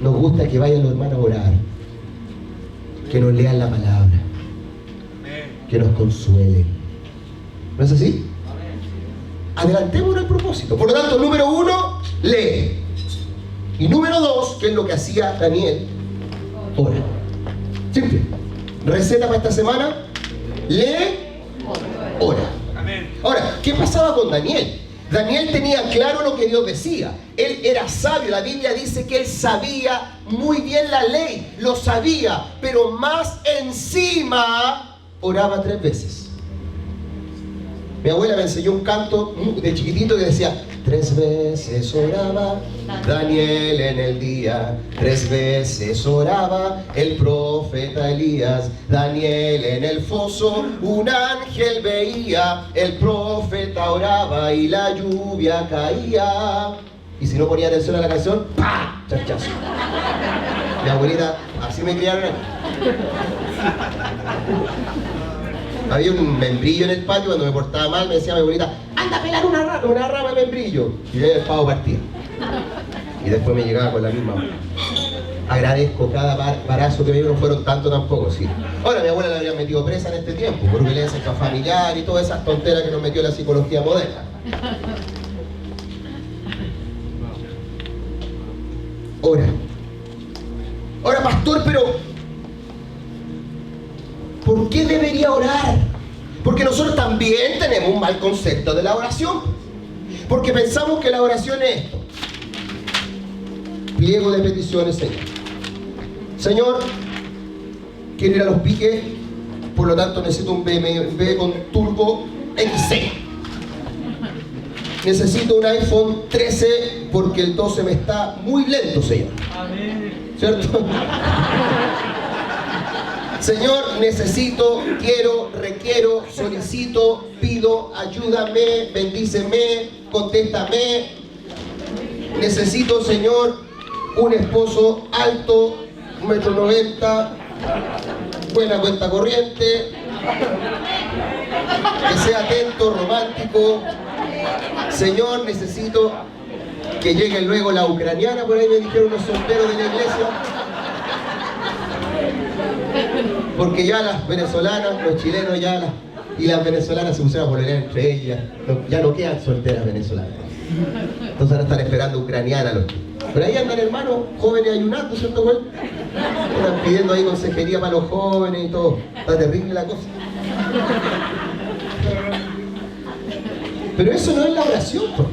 Speaker 1: Nos gusta que vayan los hermanos a orar, que nos lean la palabra, que nos consuelen. ¿No es así? Adelantémonos el propósito. Por lo tanto, número 1, lee. Y número 2, que es lo que hacía Daniel, ora. Simple. Receta para esta semana, lee, ora. Ahora, ¿qué pasaba con Daniel? Daniel tenía claro lo que Dios decía. Él era sabio. La Biblia dice que él sabía muy bien la ley. Lo sabía, pero más encima oraba 3 veces. Mi abuela me enseñó un canto de chiquitito que decía: 3 veces oraba Daniel en el día, 3 veces oraba el profeta Elías. Daniel en el foso un ángel veía, el profeta oraba y la lluvia caía. Y si no ponía atención a la canción, ¡pah! Chachazo. Mi abuelita, así me criaron. Había un membrillo en el patio, cuando me portaba mal me decía mi abuelita: anda a pelar una rama de membrillo. Y yo el pavo partía. Y después me llegaba con la misma mano. Agradezco cada barazo que me dio, no fueron tanto tampoco, sí. Ahora mi abuela la habían metido presa en este tiempo, por violencia intrafamiliar y todas esas tonteras que nos metió la psicología moderna. Ahora pastor, pero ¿por qué debería orar? Porque nosotros también tenemos un mal concepto de la oración. Porque pensamos que la oración es esto: pliego de peticiones, Señor. Señor, quiero ir a los piques, por lo tanto necesito un BMW con turbo XC. Necesito un iPhone 13 porque el 12 me está muy lento, Señor. ¿Cierto? Señor, necesito, quiero, requiero, solicito, pido, ayúdame, bendíceme, contéstame. Necesito, Señor, un esposo alto, 1,90 m, buena cuenta corriente, que sea atento, romántico. Señor, necesito que llegue luego la ucraniana, por ahí me dijeron los solteros de la iglesia. Porque ya las venezolanas, los chilenos y las venezolanas se pusieron a pololear entre ellas. Ya no quedan solteras venezolanas. Entonces ahora están esperando ucraniana los chicos. Pero ahí andan hermanos, jóvenes ayunando, ¿cierto, güey? Están pidiendo ahí consejería para los jóvenes y todo. Está terrible la cosa. Pero eso no es la oración, pues.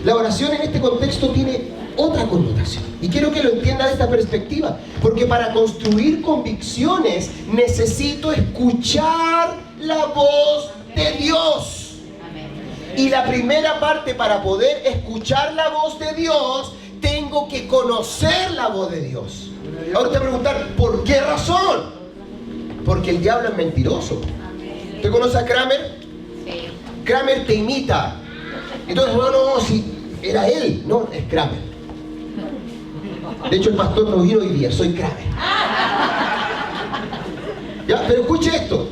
Speaker 1: La oración en este contexto tiene otra connotación. Y quiero que lo entienda de esta perspectiva. Porque para construir convicciones necesito escuchar la voz de Dios. Y la primera parte, para poder escuchar la voz de Dios, tengo que conocer la voz de Dios. Ahora te voy a preguntar, ¿por qué razón? Porque el diablo es mentiroso. ¿Usted conoce a Kramer?
Speaker 3: Sí.
Speaker 1: Kramer te imita. Entonces, no, si era él, no, es Kramer. De hecho, el pastor no vino hoy día, soy Kramer. ¿Ya? Pero escuche esto,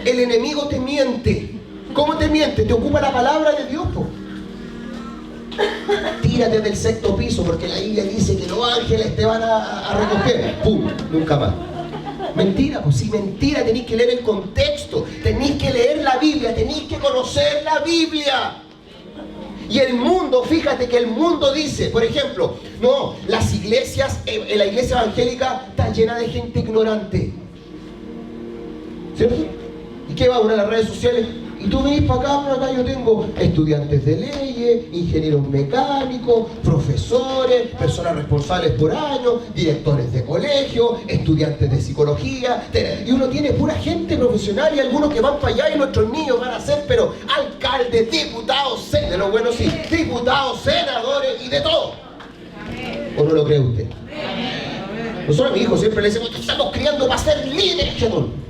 Speaker 1: el enemigo te miente. ¿Cómo te miente? Te ocupa la palabra de Dios, po. Tírate del sexto piso porque la Biblia dice que los ángeles te van a recoger. ¡Pum! Nunca más. Mentira, pues si mentira, tenéis que leer el contexto, tenéis que leer la Biblia, tenéis que conocer la Biblia. Y el mundo, fíjate que el mundo dice, por ejemplo, no, las iglesias, en la iglesia evangélica está llena de gente ignorante. ¿Cierto? ¿Y qué va uno a las redes sociales? Y tú venís para acá, yo tengo estudiantes de leyes, ingenieros mecánicos, profesores, personas responsables por año, directores de colegio, estudiantes de psicología, y uno tiene pura gente profesional y algunos que van para allá y nuestros niños van a ser, pero alcaldes, diputados, de lo bueno sí, diputados, senadores y de todo. ¿O no lo cree usted? Nosotros a mi hijo siempre le decimos, estamos criando para ser líderes, chatón.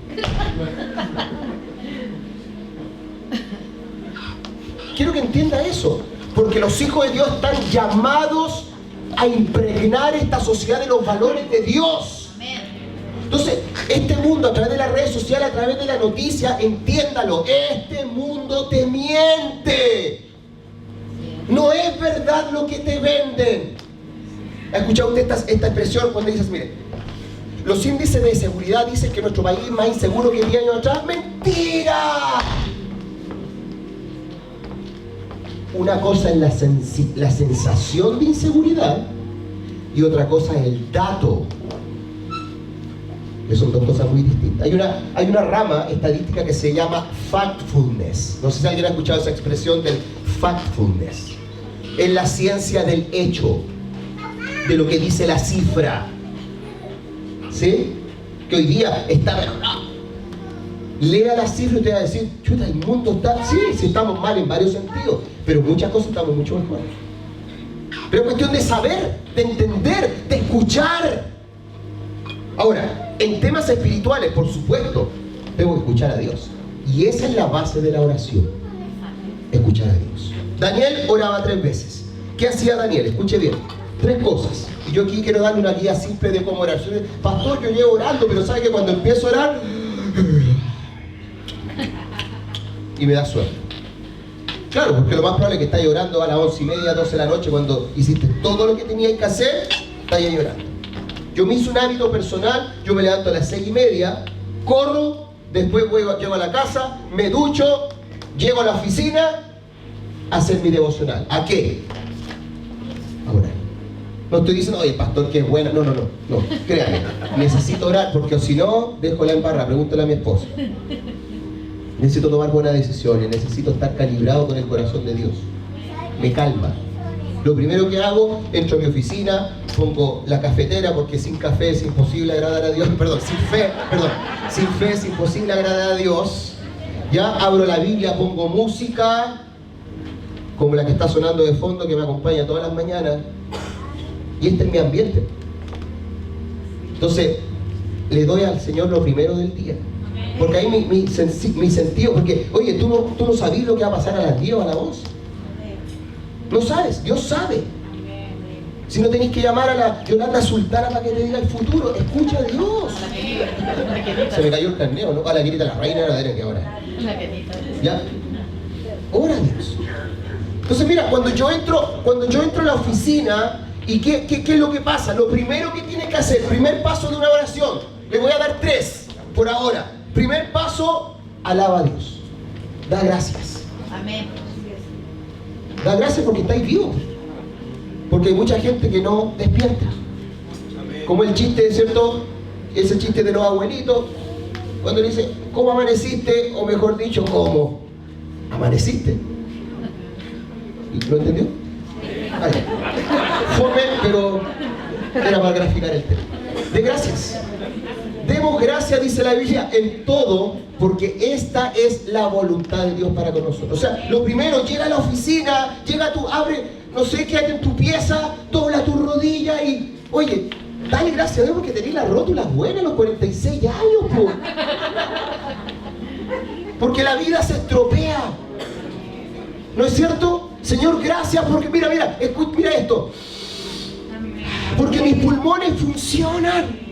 Speaker 1: Quiero que entienda eso, porque los hijos de Dios están llamados a impregnar esta sociedad de los valores de Dios. Entonces, este mundo, a través de las redes sociales, a través de la noticia, entiéndalo, este mundo te miente. No es verdad lo que te venden. ¿Ha escuchado usted esta expresión cuando dices, mire, los índices de seguridad dicen que nuestro país es más inseguro que 10 años atrás? ¡Mentira! Una cosa es la sensación de inseguridad y otra cosa es el dato, que son dos cosas muy distintas. Hay una rama estadística que se llama factfulness. No sé si alguien ha escuchado esa expresión del factfulness. Es la ciencia del hecho, de lo que dice la cifra. ¿Sí? Que hoy día está mejorado. Lea la cifra y te va a decir, chuta, el mundo está... Sí, estamos mal en varios sentidos, pero muchas cosas estamos mucho mejor. Pero es cuestión de saber, de entender, de escuchar. Ahora, en temas espirituales, por supuesto, debo escuchar a Dios. Y esa es la base de la oración. Escuchar a Dios. Daniel oraba 3 veces. ¿Qué hacía Daniel? Escuche bien. 3 cosas. Y yo aquí quiero darle una guía simple de cómo orar. Pastor, yo llevo orando, pero ¿sabe que cuando empiezo a orar... y me da sueño? Claro, porque lo más probable es que estáis orando a las 11:30, 12 de la noche, cuando hiciste todo lo que teníais que hacer, estáis llorando. Yo me hice un hábito personal, yo me levanto a las 6:30, corro, después llego a la casa, me ducho, llego a la oficina a hacer mi devocional. ¿A qué? Ahora. No estoy diciendo, oye, pastor, que es buena. No, créame, necesito orar, porque si no, dejo la embarra, pregúntale a mi esposa. Necesito tomar buenas decisiones, necesito estar calibrado con el corazón de Dios. Me calma. Lo primero que hago, entro a mi oficina, pongo la cafetera, porque sin café es imposible agradar a Dios. Sin fe es imposible agradar a Dios. Ya abro la Biblia, pongo música, como la que está sonando de fondo, que me acompaña todas las mañanas. Y este es mi ambiente. Entonces, le doy al Señor lo primero del día. Porque ahí mi sentido, porque, oye, tú no sabes lo que va a pasar a las 10 o a las 11. No sabes, Dios sabe. Si no tenéis que llamar a la Yolanda Sultana para que te diga el futuro, escucha a Dios. Se me cayó el carneo, ¿no? A la querida, la reina heredera que ahora. ¿Ya? Ora a Dios. Entonces, mira, cuando yo entro a la oficina, ¿y qué es lo que pasa? Lo primero que tiene que hacer, primer paso de una oración, le voy a dar 3 por ahora. Primer paso, alaba a Dios. Da gracias.
Speaker 3: Amén.
Speaker 1: Da gracias porque estáis vivos. Porque hay mucha gente que no despierta. Como el chiste, ¿cierto? Ese chiste de los abuelitos, cuando le dice, ¿cómo amaneciste? O mejor dicho, ¿cómo amaneciste? ¿Lo entendió? Vale. Fome, pero era para graficar el tema. De gracias. Demos gracias, dice la Biblia, en todo, porque esta es la voluntad de Dios para con nosotros. O sea, lo primero, llega a la oficina, abre, no sé qué hay en tu pieza, dobla tu rodilla y, oye, dale gracias a Dios porque tenés las rótulas buenas a los 46 años, po. Porque la vida se estropea. ¿No es cierto? Señor, gracias porque, mira esto. Porque mis pulmones funcionan.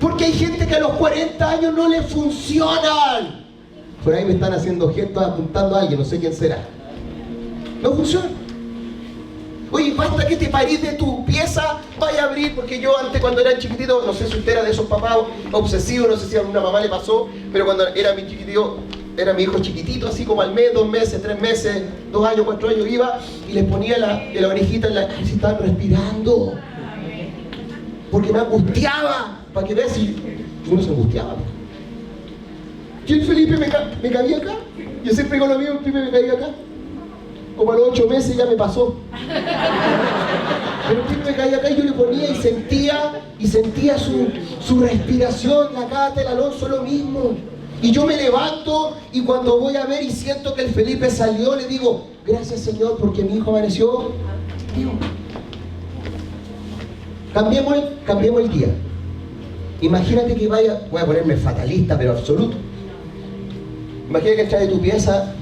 Speaker 1: Porque hay gente que a los 40 años no le funcionan. Por ahí me están haciendo gestos apuntando a alguien, no sé quién será. No funciona. Oye, basta que te parís de tu pieza, vaya a abrir, porque yo antes cuando era chiquitito, no sé si usted era de esos papás obsesivos, no sé si a una mamá le pasó, pero cuando era mi chiquitito, era mi hijo chiquitito, así como al mes, 2 meses, 3 meses, 2 años, 4 años, iba y les ponía la orejita a ver si estaban respirando. Porque me angustiaba, para que veas si uno se angustiaba. Y el Felipe me caía acá, yo siempre con lo mío, el Felipe me caía acá. Como a los 8 meses ya me pasó. Pero el Felipe me caía acá y yo le ponía y sentía su respiración, la Cata, el Alonso, lo mismo. Y yo me levanto y cuando voy a ver y siento que el Felipe salió, le digo, gracias Señor porque mi hijo amaneció vivo. Cambiemos el día. Imagínate que voy a ponerme fatalista, pero absoluto. Imagínate que entras de tu pieza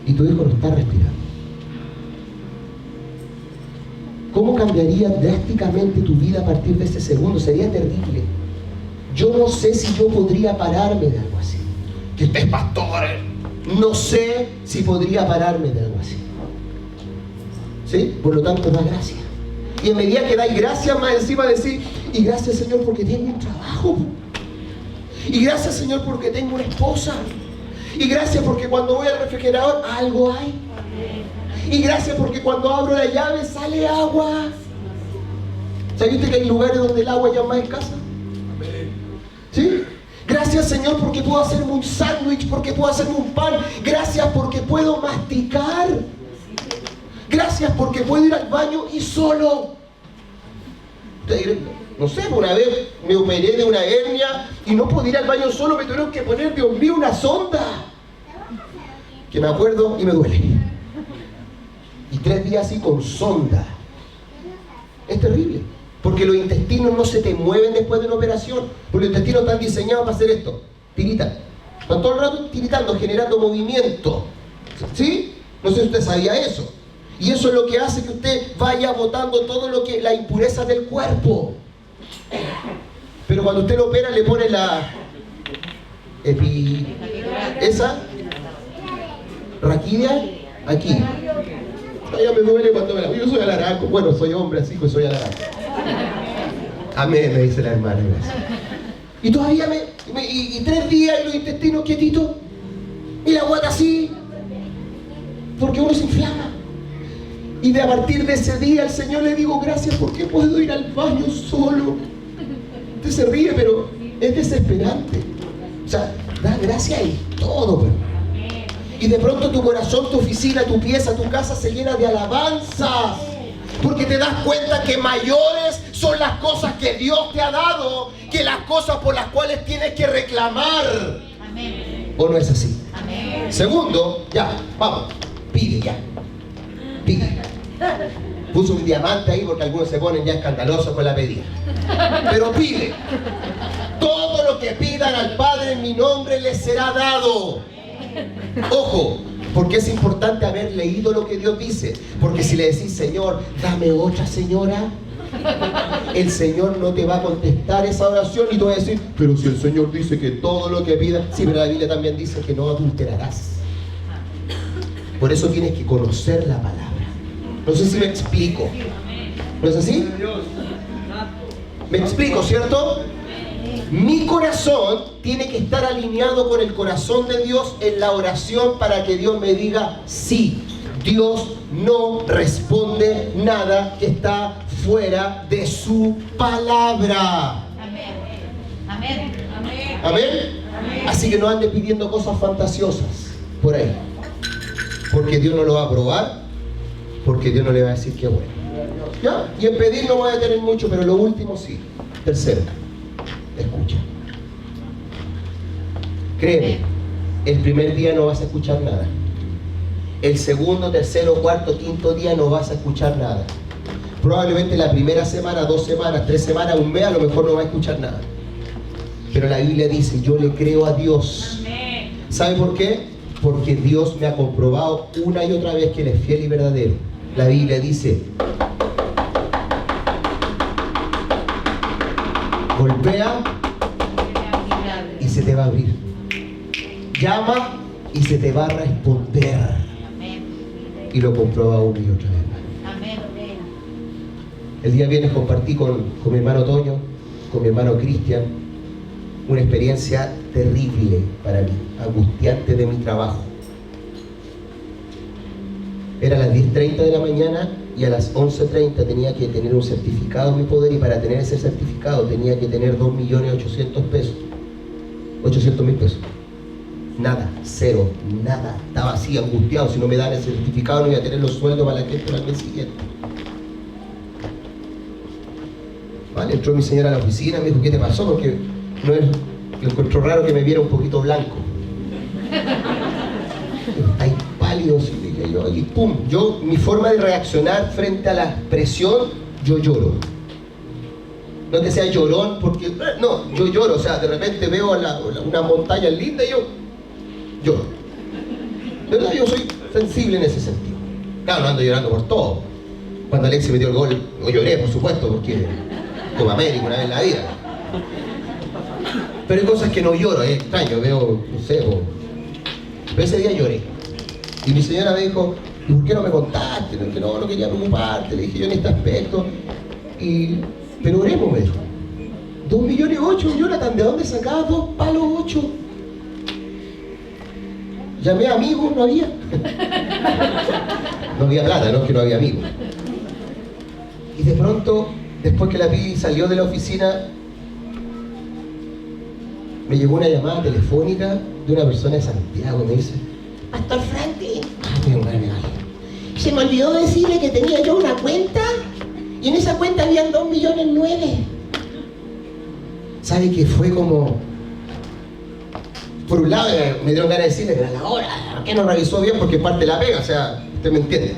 Speaker 1: y tu hijo no está respirando. ¿Cómo cambiaría drásticamente tu vida a partir de ese segundo? Sería terrible. Yo no sé si yo podría pararme de algo así. Que usted es pastor. No sé si podría pararme de algo así. ¿Sí? Por lo tanto, da gracias. Y en medida que dais gracias, más encima decir, y gracias Señor porque tengo un trabajo. Y gracias Señor porque tengo una esposa. Y gracias porque cuando voy al refrigerador algo hay. Y gracias porque cuando abro la llave sale agua. ¿Sabe usted que hay lugares donde el agua ya es más escasa? ¿Sí? Gracias Señor porque puedo hacerme un sándwich, porque puedo hacerme un pan. Gracias porque puedo masticar. Gracias porque puedo ir al baño y solo. No sé, una vez me operé de una hernia y no pude ir al baño solo, me tuvieron que poner, Dios mío, una sonda. Que me acuerdo y me duele. Y 3 días así con sonda. Es terrible. Porque los intestinos no se te mueven después de una operación. Porque los intestinos están diseñados para hacer esto. Tiritan. Están todo el rato tiritando, generando movimiento. ¿Sí? No sé si usted sabía eso. Y eso es lo que hace que usted vaya botando todo lo que la impureza del cuerpo. Pero cuando usted lo opera le pone la esa raquidia aquí. Ya me duele cuando me la... Yo soy alaranco. Bueno, soy hombre así que soy alaranco. Amén, me dice la hermana. Gracias. Y todavía y 3 días y los intestinos quietitos. Y la guata así. Porque uno se inflama. Y de a partir de ese día el Señor le digo gracias porque puedo ir al baño solo. Usted se ríe, pero es desesperante. O sea, da gracias en todo, hermano. Y de pronto tu corazón, tu oficina, tu pieza, tu casa se llena de alabanzas. Porque te das cuenta que mayores son las cosas que Dios te ha dado que las cosas por las cuales tienes que reclamar. Amén. ¿O no es así? Amén. Segundo, ya, vamos, pide ya. Pide. Puso un diamante ahí porque algunos se ponen ya escandalosos con la pedida. Pero pide. Todo lo que pidan al Padre en mi nombre les será dado. Ojo, porque es importante haber leído lo que Dios dice. Porque si le decís, Señor, dame otra señora, el Señor no te va a contestar esa oración y te va a decir, pero si el Señor dice que todo lo que pidas, sí, pero la Biblia también dice que no adulterarás. Por eso tienes que conocer la palabra. No sé si me explico. ¿No es así? ¿Me explico, cierto? Mi corazón tiene que estar alineado con el corazón de Dios en la oración para que Dios me diga sí. Dios no responde nada que está fuera de su palabra. Amén. Amén. Amén. Así que no ande pidiendo cosas fantasiosas por ahí. Porque Dios no lo va a aprobar, porque Dios no le va a decir que bueno. ¿Ya? Y en pedir no voy a tener mucho, pero lo último sí. Tercero, escucha. Créeme, el primer día no vas a escuchar nada. El segundo, tercero, cuarto, quinto día no vas a escuchar nada. Probablemente la primera semana, 2 semanas, 3 semanas, un mes, a lo mejor no vas a escuchar nada. Pero la Biblia dice, yo le creo a Dios. ¿Sabe por qué? Porque Dios me ha comprobado una y otra vez que Él es fiel y verdadero. La Biblia dice, golpea y se te va a abrir. Llama y se te va a responder. Y lo comprueba una y otra vez. El día viernes compartí con mi hermano Toño, con mi hermano Cristian, una experiencia terrible para mí, angustiante de mi trabajo. Era a las 10:30 de la mañana y a las 11:30 tenía que tener un certificado en mi poder, y para tener ese certificado tenía que tener 2.800.000 pesos. 800.000 pesos. Nada, cero, nada. Estaba así angustiado. Si no me dan el certificado no iba a tener los sueldos para la gente para el mes siguiente. Vale, entró mi señora a la oficina, me dijo, ¿qué te pasó? Porque no es, lo encontró raro que me viera un poquito blanco. Estáis pálidos, y dije yo, y pum, mi forma de reaccionar frente a la presión, yo lloro. No que sea llorón, porque, no, yo lloro, o sea, de repente veo una montaña linda y yo lloro. De verdad, yo soy sensible en ese sentido. Claro, no ando llorando por todo. Cuando Alexis metió el gol, yo lloré, por supuesto, porque como América una vez en la vida. Pero hay cosas que no lloro, es extraño, veo, no sé, pero ese día lloré. Y mi señora me dijo, ¿y por qué no me contaste? Que no quería preocuparte, le dije yo en este aspecto. Pero oremos, me dijo. 2.800.000, Jonathan, ¿de dónde sacabas 2 palos 8? Llamé a amigos, no había. No había plata, no es que no había amigos. Y de pronto, después que la Pi salió de la oficina, me llegó una llamada telefónica de una persona de Santiago. Me dice, Pastor Franklin, se me olvidó decirle que tenía yo una cuenta y en esa cuenta habían 2.9 millones. ¿Sabe que fue como... Por un lado me dieron ganas de decirle que era la hora, ¿por qué no revisó bien? Porque parte la pega, o sea, usted me entiende.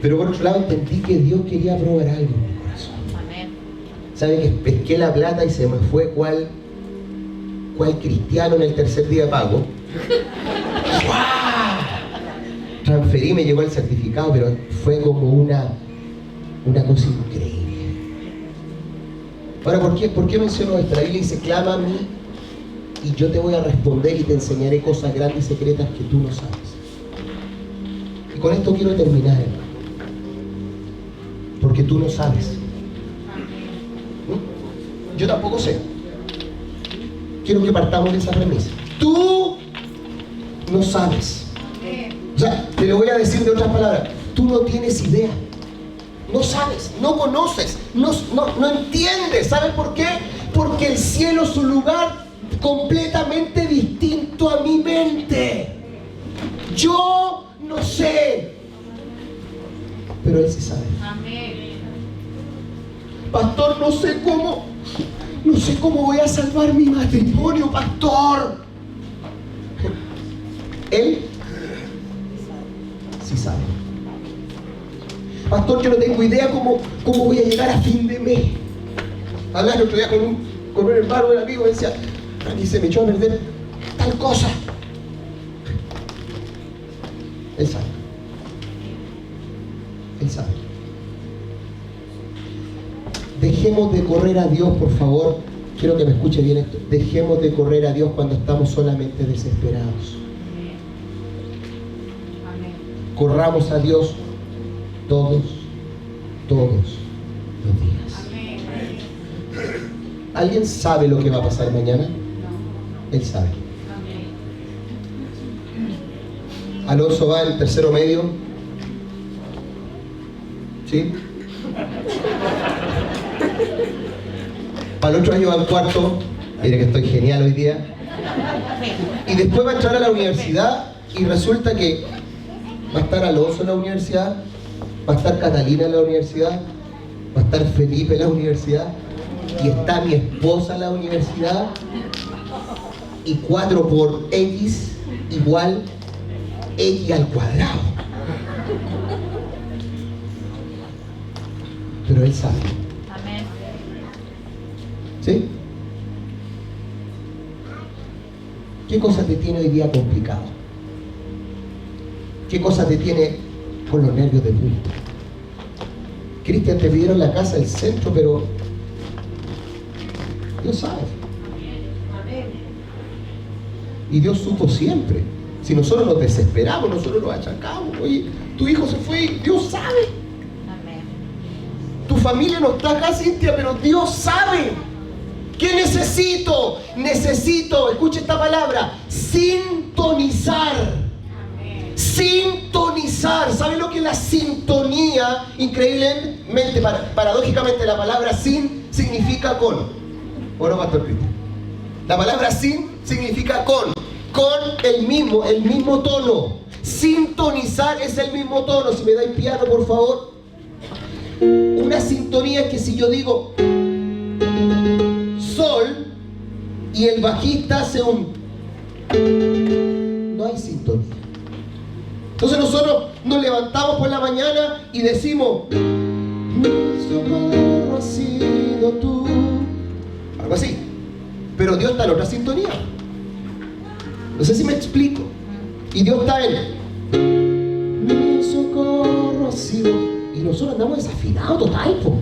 Speaker 1: Pero por otro lado entendí que Dios quería probar algo en mi corazón. ¿Sabe que pesqué la plata y se me fue cual cristiano en el tercer día de pago? Transferí, me llegó el certificado, pero fue como una cosa increíble. Ahora, ¿por qué menciono esto? La Biblia dice, clama a mí y yo te voy a responder y te enseñaré cosas grandes y secretas que tú no sabes. Y con esto quiero terminar, hermano. Porque tú no sabes. Yo tampoco sé. Quiero que partamos de esa premisa. Tú no sabes. O sea, te lo voy a decir de otras palabras. Tú no tienes idea. No sabes, no conoces, no entiendes. ¿Sabes por qué? Porque el cielo es un lugar completamente distinto a mi mente. Yo no sé, pero Él sí sabe.
Speaker 3: Amén.
Speaker 1: Pastor, no sé cómo voy a salvar mi matrimonio, pastor. Él sí sabe. Pastor, yo no tengo idea cómo voy a llegar a fin de mes. Hablaba el otro día con un hermano, un amigo, me decía, y se me echó a perder tal cosa. Él sabe. Él sabe. Dejemos de correr a Dios, por favor. Quiero que me escuche bien esto. Dejemos de correr a Dios cuando estamos solamente desesperados.
Speaker 3: Amén.
Speaker 1: Corramos a Dios todos los días.
Speaker 3: Amén.
Speaker 1: ¿Alguien sabe lo que va a pasar mañana? Él sabe.
Speaker 3: Amén.
Speaker 1: Alonso va en tercero medio. ¿Sí? Para el otro año va en cuarto. Mire que estoy genial hoy día. Y después va a entrar a la universidad y resulta que va a estar Alonso en la universidad Va a estar Catalina en la universidad, va a estar Felipe en la universidad, y está mi esposa en la universidad, y 4 por X igual X al cuadrado. Pero Él sabe.
Speaker 3: Amén.
Speaker 1: ¿Sí? ¿Qué cosa te tiene hoy día complicado? ¿Qué cosa te tiene con los nervios de punta? Cristian, te pidieron la casa del centro, pero Dios sabe. Y Dios supo siempre. Si nosotros nos desesperamos, nosotros nos achacamos. Oye, tu hijo se fue y Dios sabe.
Speaker 3: Amén.
Speaker 1: Tu familia no está acá, Cintia, pero Dios sabe. ¿Qué necesito? Necesito, escuche esta palabra, sintonizar. Sintonizar. ¿Sabe lo que es la sintonía? Increíblemente, paradójicamente, la palabra sin significa con. ¿O no, Pastor Cristian? La palabra sin significa con el mismo tono. Sintonizar es el mismo tono. Si me dais piano, por favor. Una sintonía es que si yo digo sol y el bajista hace un, no hay sintonía. Entonces nosotros nos levantamos por la mañana y decimos, mi socorro ha sido tú, algo así. Pero Dios está en otra sintonía. No sé si me explico. Y Dios está en mi socorro ha sido, y nosotros andamos desafinados total, po.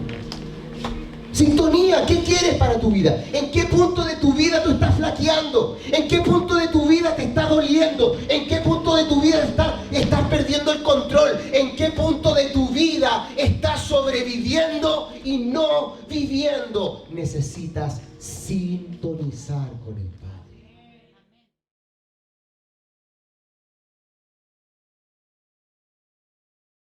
Speaker 1: Sintonía, ¿qué quieres para tu vida? ¿En qué punto de tu vida tú estás flaqueando? ¿En qué punto de tu vida te está doliendo? ¿En qué punto de tu vida estás perdiendo el control? ¿En qué punto de tu vida estás sobreviviendo y no viviendo? Necesitas sintonizar con el Padre.